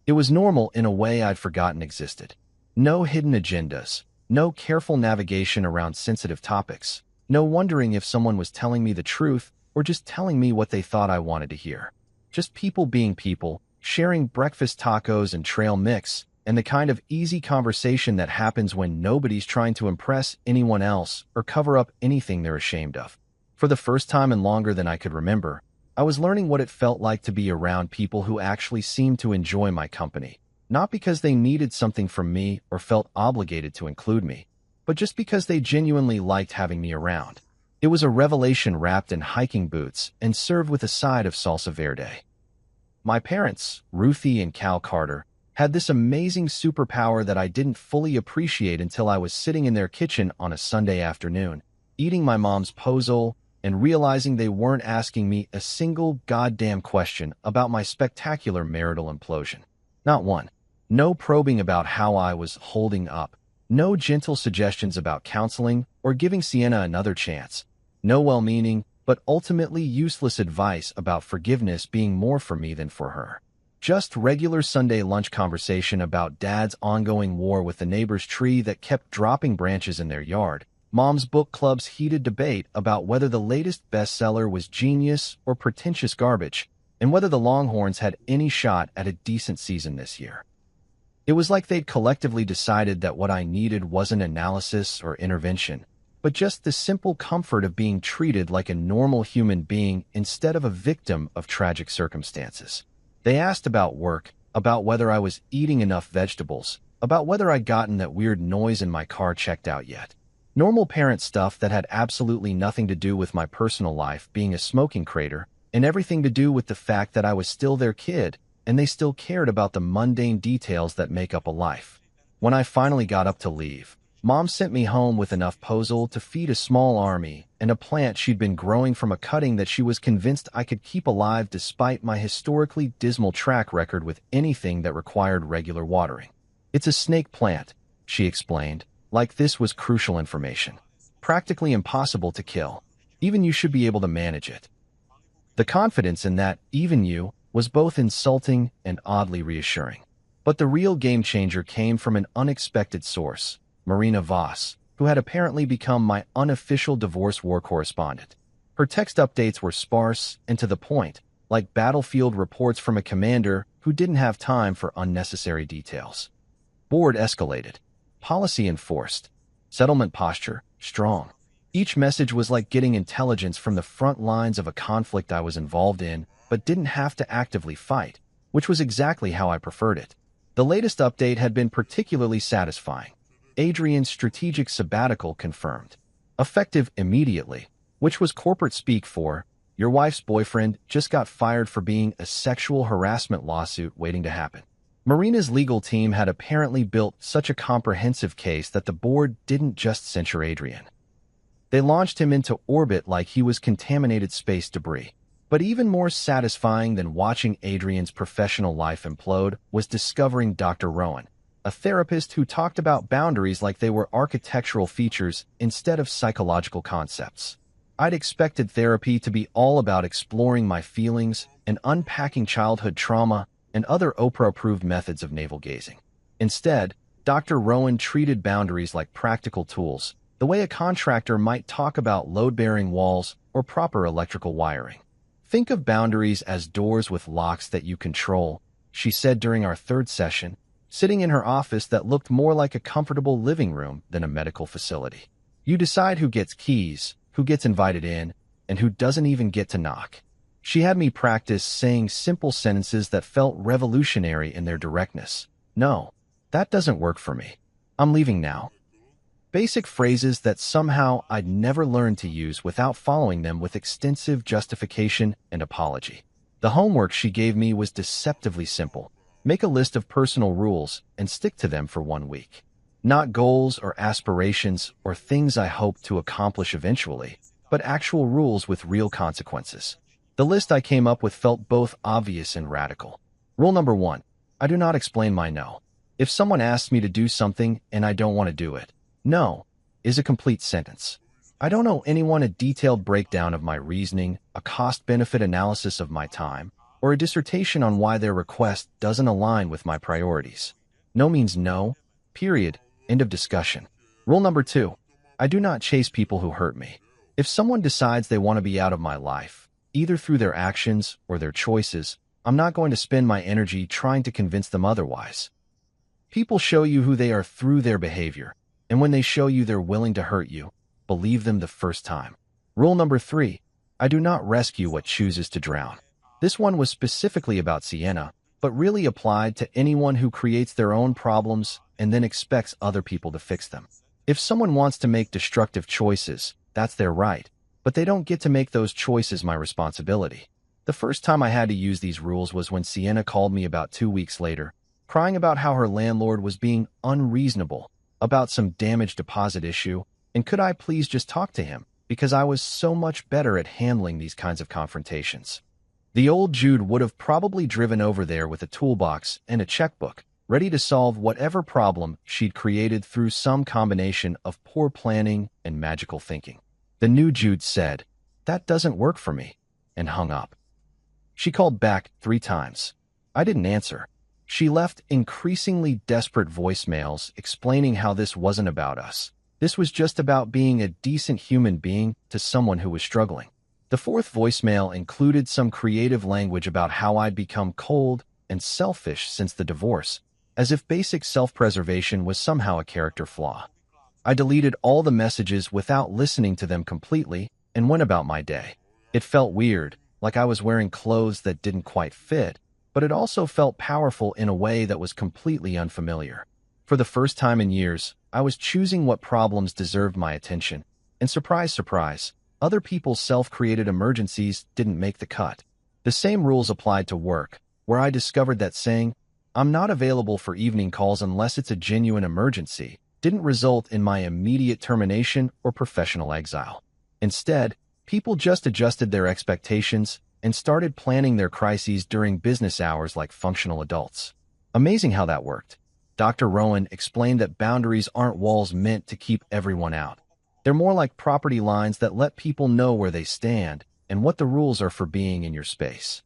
It was normal in a way I'd forgotten existed. No hidden agendas, no careful navigation around sensitive topics, no wondering if someone was telling me the truth or just telling me what they thought I wanted to hear. Just people being people, sharing breakfast tacos and trail mix, and the kind of easy conversation that happens when nobody's trying to impress anyone else or cover up anything they're ashamed of. For the first time in longer than I could remember, I was learning what it felt like to be around people who actually seemed to enjoy my company, not because they needed something from me or felt obligated to include me, but just because they genuinely liked having me around. It was a revelation wrapped in hiking boots and served with a side of salsa verde. My parents, Ruthie and Cal Carter, had this amazing superpower that I didn't fully appreciate until I was sitting in their kitchen on a Sunday afternoon, eating my mom's pozole and realizing they weren't asking me a single goddamn question about my spectacular marital implosion. Not one. No probing about how I was holding up. No gentle suggestions about counseling or giving Sienna another chance. No well-meaning, but ultimately useless advice about forgiveness being more for me than for her. Just regular Sunday lunch conversation about Dad's ongoing war with the neighbor's tree that kept dropping branches in their yard, Mom's book club's heated debate about whether the latest bestseller was genius or pretentious garbage, and whether the Longhorns had any shot at a decent season this year. It was like they'd collectively decided that what I needed wasn't analysis or intervention, but just the simple comfort of being treated like a normal human being instead of a victim of tragic circumstances. They asked about work, about whether I was eating enough vegetables, about whether I'd gotten that weird noise in my car checked out yet. Normal parent stuff that had absolutely nothing to do with my personal life being a smoking crater, and everything to do with the fact that I was still their kid, and they still cared about the mundane details that make up a life. When I finally got up to leave, Mom sent me home with enough pozole to feed a small army and a plant she'd been growing from a cutting that she was convinced I could keep alive despite my historically dismal track record with anything that required regular watering. It's a snake plant, she explained, like this was crucial information. Practically impossible to kill. Even you should be able to manage it. The confidence in that, even you, was both insulting and oddly reassuring. But the real game changer came from an unexpected source, Marina Voss, who had apparently become my unofficial divorce war correspondent. Her text updates were sparse and to the point, like battlefield reports from a commander who didn't have time for unnecessary details. Board escalated. Policy enforced. Settlement posture strong. Each message was like getting intelligence from the front lines of a conflict I was involved in, but didn't have to actively fight, which was exactly how I preferred it. The latest update had been particularly satisfying. Adrian's strategic sabbatical confirmed. Effective immediately, which was corporate speak for, your wife's boyfriend just got fired for being a sexual harassment lawsuit waiting to happen. Marina's legal team had apparently built such a comprehensive case that the board didn't just censure Adrian. They launched him into orbit like he was contaminated space debris. But even more satisfying than watching Adrian's professional life implode was discovering Dr. Rowan, a therapist who talked about boundaries like they were architectural features instead of psychological concepts. I'd expected therapy to be all about exploring my feelings and unpacking childhood trauma and other Oprah-approved methods of navel-gazing. Instead, Dr. Rowan treated boundaries like practical tools, the way a contractor might talk about load-bearing walls or proper electrical wiring. Think of boundaries as doors with locks that you control, she said during our third session, sitting in her office that looked more like a comfortable living room than a medical facility. You decide who gets keys, who gets invited in, and who doesn't even get to knock. She had me practice saying simple sentences that felt revolutionary in their directness. No, that doesn't work for me. I'm leaving now. Basic phrases that somehow I'd never learned to use without following them with extensive justification and apology. The homework she gave me was deceptively simple. Make a list of personal rules and stick to them for 1 week. Not goals or aspirations or things I hope to accomplish eventually, but actual rules with real consequences. The list I came up with felt both obvious and radical. Rule number 1. I do not explain my no. If someone asks me to do something and I don't want to do it, no is a complete sentence. I don't owe anyone a detailed breakdown of my reasoning, a cost-benefit analysis of my time, or a dissertation on why their request doesn't align with my priorities. No means no, period, end of discussion. Rule number 2. I do not chase people who hurt me. If someone decides they want to be out of my life, either through their actions or their choices, I'm not going to spend my energy trying to convince them otherwise. People show you who they are through their behavior, and when they show you they're willing to hurt you, believe them the first time. Rule number 3. I do not rescue what chooses to drown. This one was specifically about Sienna, but really applied to anyone who creates their own problems and then expects other people to fix them. If someone wants to make destructive choices, that's their right, but they don't get to make those choices my responsibility. The first time I had to use these rules was when Sienna called me about 2 weeks later, crying about how her landlord was being unreasonable about some damaged deposit issue, and could I please just talk to him, because I was so much better at handling these kinds of confrontations. The old Jude would have probably driven over there with a toolbox and a checkbook, ready to solve whatever problem she'd created through some combination of poor planning and magical thinking. The new Jude said, "That doesn't work for me," and hung up. She called back 3 times. I didn't answer. She left increasingly desperate voicemails explaining how this wasn't about us. This was just about being a decent human being to someone who was struggling. The 4th voicemail included some creative language about how I'd become cold and selfish since the divorce, as if basic self-preservation was somehow a character flaw. I deleted all the messages without listening to them completely and went about my day. It felt weird, like I was wearing clothes that didn't quite fit, but it also felt powerful in a way that was completely unfamiliar. For the first time in years, I was choosing what problems deserved my attention, and surprise, surprise, other people's self-created emergencies didn't make the cut. The same rules applied to work, where I discovered that saying, "I'm not available for evening calls unless it's a genuine emergency," didn't result in my immediate termination or professional exile. Instead, people just adjusted their expectations and started planning their crises during business hours like functional adults. Amazing how that worked. Dr. Rowan explained that boundaries aren't walls meant to keep everyone out. They're more like property lines that let people know where they stand and what the rules are for being in your space.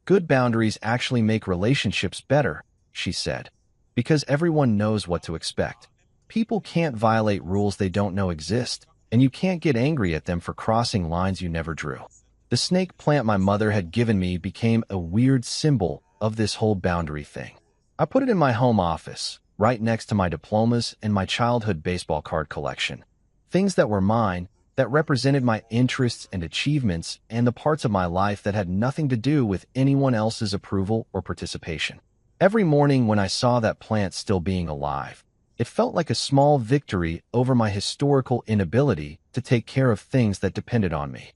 Good boundaries actually make relationships better, she said, because everyone knows what to expect. People can't violate rules they don't know exist, and you can't get angry at them for crossing lines you never drew. The snake plant my mother had given me became a weird symbol of this whole boundary thing. I put it in my home office, right next to my diplomas and my childhood baseball card collection. Things that were mine, that represented my interests and achievements and the parts of my life that had nothing to do with anyone else's approval or participation. Every morning when I saw that plant still being alive, it felt like a small victory over my historical inability to take care of things that depended on me.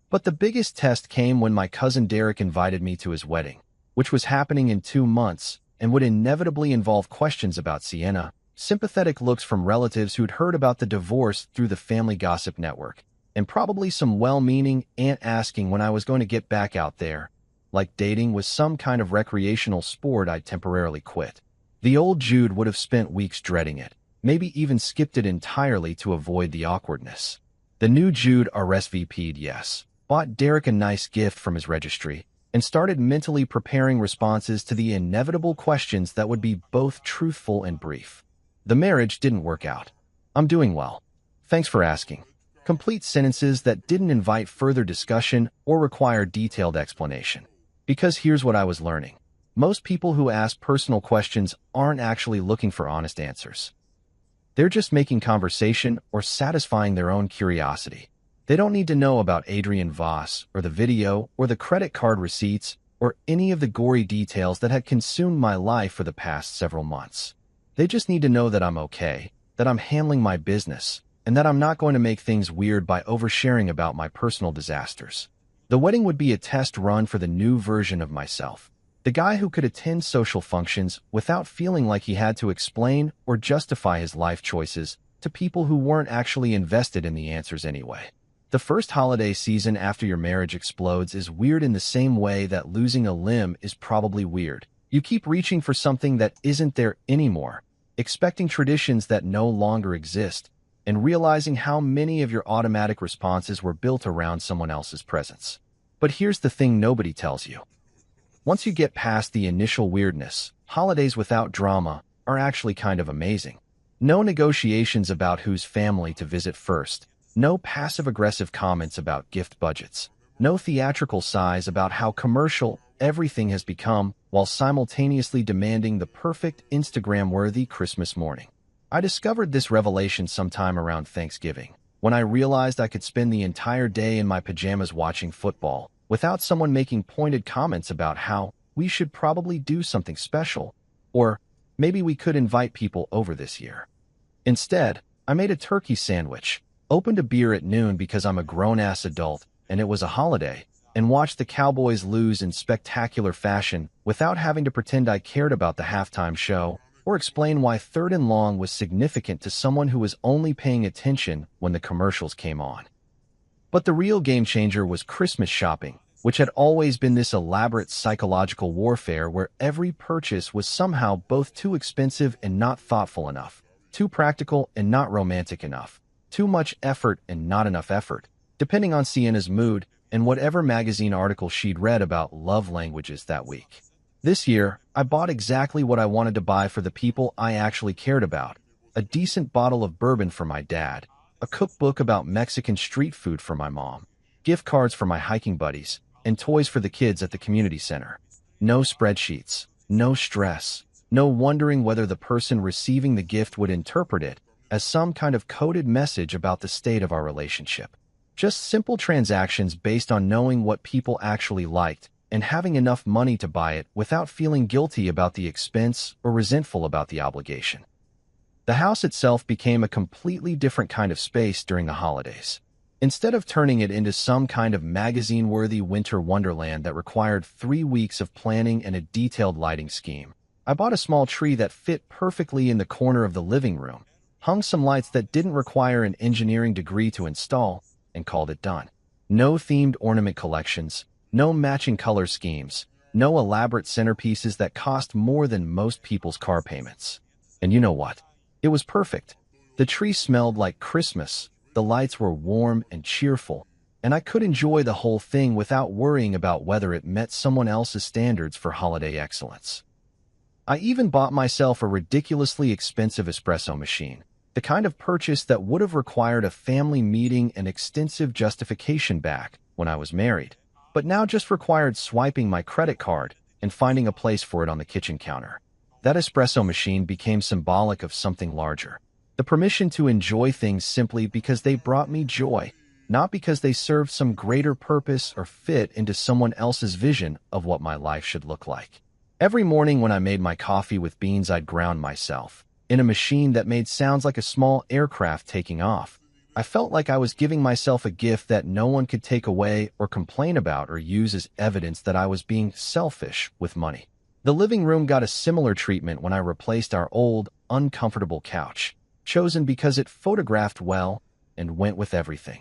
But the biggest test came when my cousin Derek invited me to his wedding, which was happening in 2 months and would inevitably involve questions about Sienna, sympathetic looks from relatives who'd heard about the divorce through the family gossip network, and probably some well-meaning aunt asking when I was going to get back out there, like dating was some kind of recreational sport I'd temporarily quit. The old Jude would have spent weeks dreading it, maybe even skipped it entirely to avoid the awkwardness. The new Jude RSVP'd yes, bought Derek a nice gift from his registry, and started mentally preparing responses to the inevitable questions that would be both truthful and brief. The marriage didn't work out. "I'm doing well. Thanks for asking." Complete sentences that didn't invite further discussion or require detailed explanation. Because here's what I was learning. Most people who ask personal questions aren't actually looking for honest answers. They're just making conversation or satisfying their own curiosity. They don't need to know about Adrian Voss or the video or the credit card receipts or any of the gory details that had consumed my life for the past several months. They just need to know that I'm okay, that I'm handling my business, and that I'm not going to make things weird by oversharing about my personal disasters. The wedding would be a test run for the new version of myself. The guy who could attend social functions without feeling like he had to explain or justify his life choices to people who weren't actually invested in the answers anyway. The first holiday season after your marriage explodes is weird in the same way that losing a limb is probably weird. You keep reaching for something that isn't there anymore, expecting traditions that no longer exist, and realizing how many of your automatic responses were built around someone else's presence. But here's the thing nobody tells you. Once you get past the initial weirdness, holidays without drama are actually kind of amazing. No negotiations about whose family to visit first. No passive-aggressive comments about gift budgets. No theatrical sighs about how commercial everything has become, while simultaneously demanding the perfect Instagram-worthy Christmas morning. I discovered this revelation sometime around Thanksgiving, when I realized I could spend the entire day in my pajamas watching football, without someone making pointed comments about how we should probably do something special, or maybe we could invite people over this year. Instead, I made a turkey sandwich, opened a beer at noon because I'm a grown-ass adult and it was a holiday, and watched the Cowboys lose in spectacular fashion without having to pretend I cared about the halftime show or explain why third and long was significant to someone who was only paying attention when the commercials came on. But the real game changer was Christmas shopping, which had always been this elaborate psychological warfare where every purchase was somehow both too expensive and not thoughtful enough, too practical and not romantic enough, too much effort and not enough effort, depending on Sienna's mood and whatever magazine article she'd read about love languages that week. This year, I bought exactly what I wanted to buy for the people I actually cared about: a decent bottle of bourbon for my dad, a cookbook about Mexican street food for my mom, gift cards for my hiking buddies, and toys for the kids at the community center. No spreadsheets, no stress, no wondering whether the person receiving the gift would interpret it as some kind of coded message about the state of our relationship. Just simple transactions based on knowing what people actually liked and having enough money to buy it without feeling guilty about the expense or resentful about the obligation. The house itself became a completely different kind of space during the holidays. Instead of turning it into some kind of magazine-worthy winter wonderland that required 3 weeks of planning and a detailed lighting scheme, I bought a small tree that fit perfectly in the corner of the living room, hung some lights that didn't require an engineering degree to install, and called it done. No themed ornament collections, no matching color schemes, no elaborate centerpieces that cost more than most people's car payments. And you know what? It was perfect. The tree smelled like Christmas, the lights were warm and cheerful, and I could enjoy the whole thing without worrying about whether it met someone else's standards for holiday excellence. I even bought myself a ridiculously expensive espresso machine, the kind of purchase that would have required a family meeting and extensive justification back when I was married, but now just required swiping my credit card and finding a place for it on the kitchen counter. That espresso machine became symbolic of something larger. The permission to enjoy things simply because they brought me joy, not because they served some greater purpose or fit into someone else's vision of what my life should look like. Every morning when I made my coffee with beans I'd ground myself, in a machine that made sounds like a small aircraft taking off, I felt like I was giving myself a gift that no one could take away or complain about or use as evidence that I was being selfish with money. The living room got a similar treatment when I replaced our old, uncomfortable couch, chosen because it photographed well and went with everything.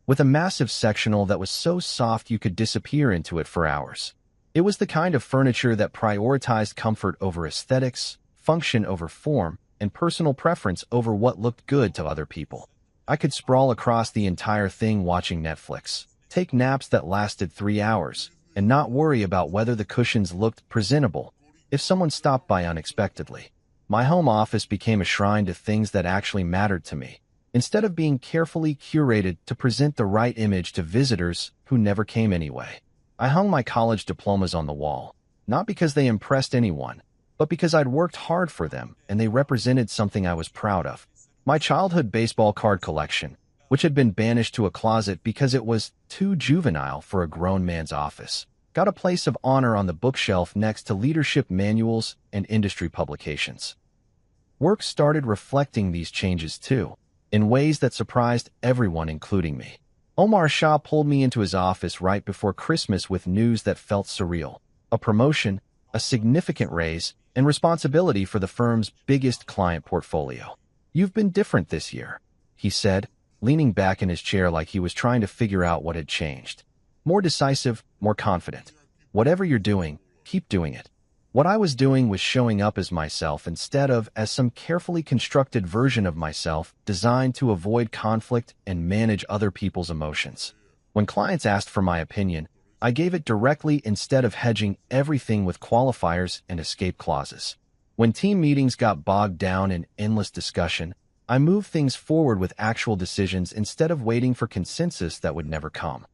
With a massive sectional that was so soft you could disappear into it for hours. It was the kind of furniture that prioritized comfort over aesthetics, function over form, and personal preference over what looked good to other people. I could sprawl across the entire thing watching Netflix, take naps that lasted 3 hours, and not worry about whether the cushions looked presentable if someone stopped by unexpectedly. My home office became a shrine to things that actually mattered to me, instead of being carefully curated to present the right image to visitors who never came anyway. I hung my college diplomas on the wall, not because they impressed anyone, but because I'd worked hard for them and they represented something I was proud of. My childhood baseball card collection, which had been banished to a closet because it was too juvenile for a grown man's office, got a place of honor on the bookshelf next to leadership manuals and industry publications. Work started reflecting these changes too, in ways that surprised everyone, including me. Omar Shah pulled me into his office right before Christmas with news that felt surreal: a promotion, a significant raise, and responsibility for the firm's biggest client portfolio. "You've been different this year," he said, leaning back in his chair like he was trying to figure out what had changed. "More decisive, more confident. Whatever you're doing, keep doing it." What I was doing was showing up as myself instead of as some carefully constructed version of myself designed to avoid conflict and manage other people's emotions. When clients asked for my opinion, I gave it directly instead of hedging everything with qualifiers and escape clauses. When team meetings got bogged down in endless discussion, I moved things forward with actual decisions instead of waiting for consensus that would never come.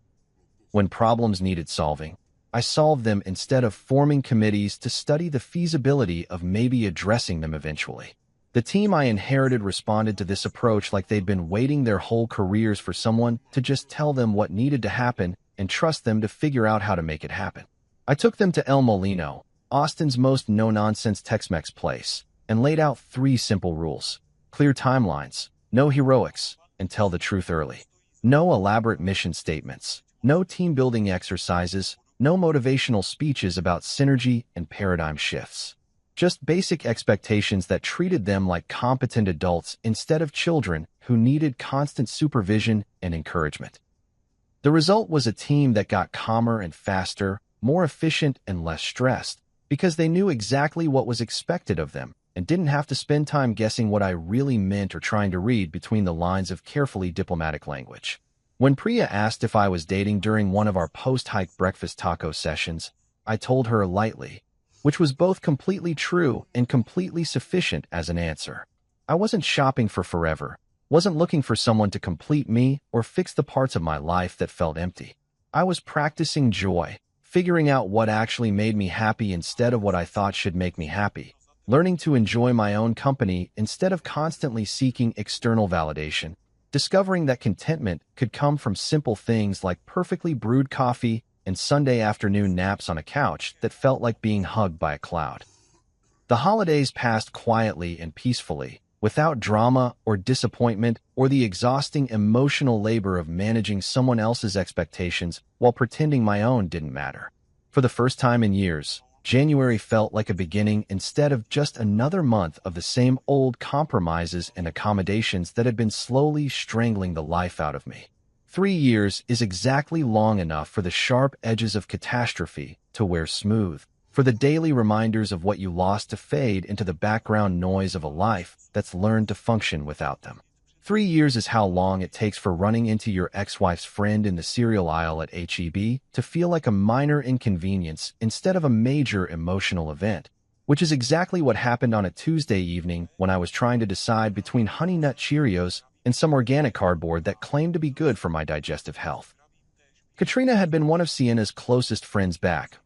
When problems needed solving, I solved them instead of forming committees to study the feasibility of maybe addressing them eventually. The team I inherited responded to this approach like they'd been waiting their whole careers for someone to just tell them what needed to happen and trust them to figure out how to make it happen. I took them to El Molino, Austin's most no-nonsense Tex-Mex place, and laid out 3 simple rules. Clear timelines, no heroics, and tell the truth early. No elaborate mission statements, no team-building exercises, no motivational speeches about synergy and paradigm shifts. Just basic expectations that treated them like competent adults instead of children who needed constant supervision and encouragement. The result was a team that got calmer and faster, more efficient and less stressed, because they knew exactly what was expected of them and didn't have to spend time guessing what I really meant or trying to read between the lines of carefully diplomatic language. When Priya asked if I was dating during one of our post-hike breakfast taco sessions, I told her lightly, which was both completely true and completely sufficient as an answer. I wasn't shopping for forever, wasn't looking for someone to complete me or fix the parts of my life that felt empty. I was practicing joy, figuring out what actually made me happy instead of what I thought should make me happy, learning to enjoy my own company instead of constantly seeking external validation, discovering that contentment could come from simple things like perfectly brewed coffee and Sunday afternoon naps on a couch that felt like being hugged by a cloud. The holidays passed quietly and peacefully, without drama or disappointment or the exhausting emotional labor of managing someone else's expectations while pretending my own didn't matter. For the first time in years, January felt like a beginning instead of just another month of the same old compromises and accommodations that had been slowly strangling the life out of me. 3 years is exactly long enough for the sharp edges of catastrophe to wear smooth, for the daily reminders of what you lost to fade into the background noise of a life that's learned to function without them. 3 years is how long it takes for running into your ex-wife's friend in the cereal aisle at H-E-B to feel like a minor inconvenience instead of a major emotional event, which is exactly what happened on a Tuesday evening when I was trying to decide between Honey Nut Cheerios and some organic cardboard that claimed to be good for my digestive health. Katrina had been one of Sienna's closest friends back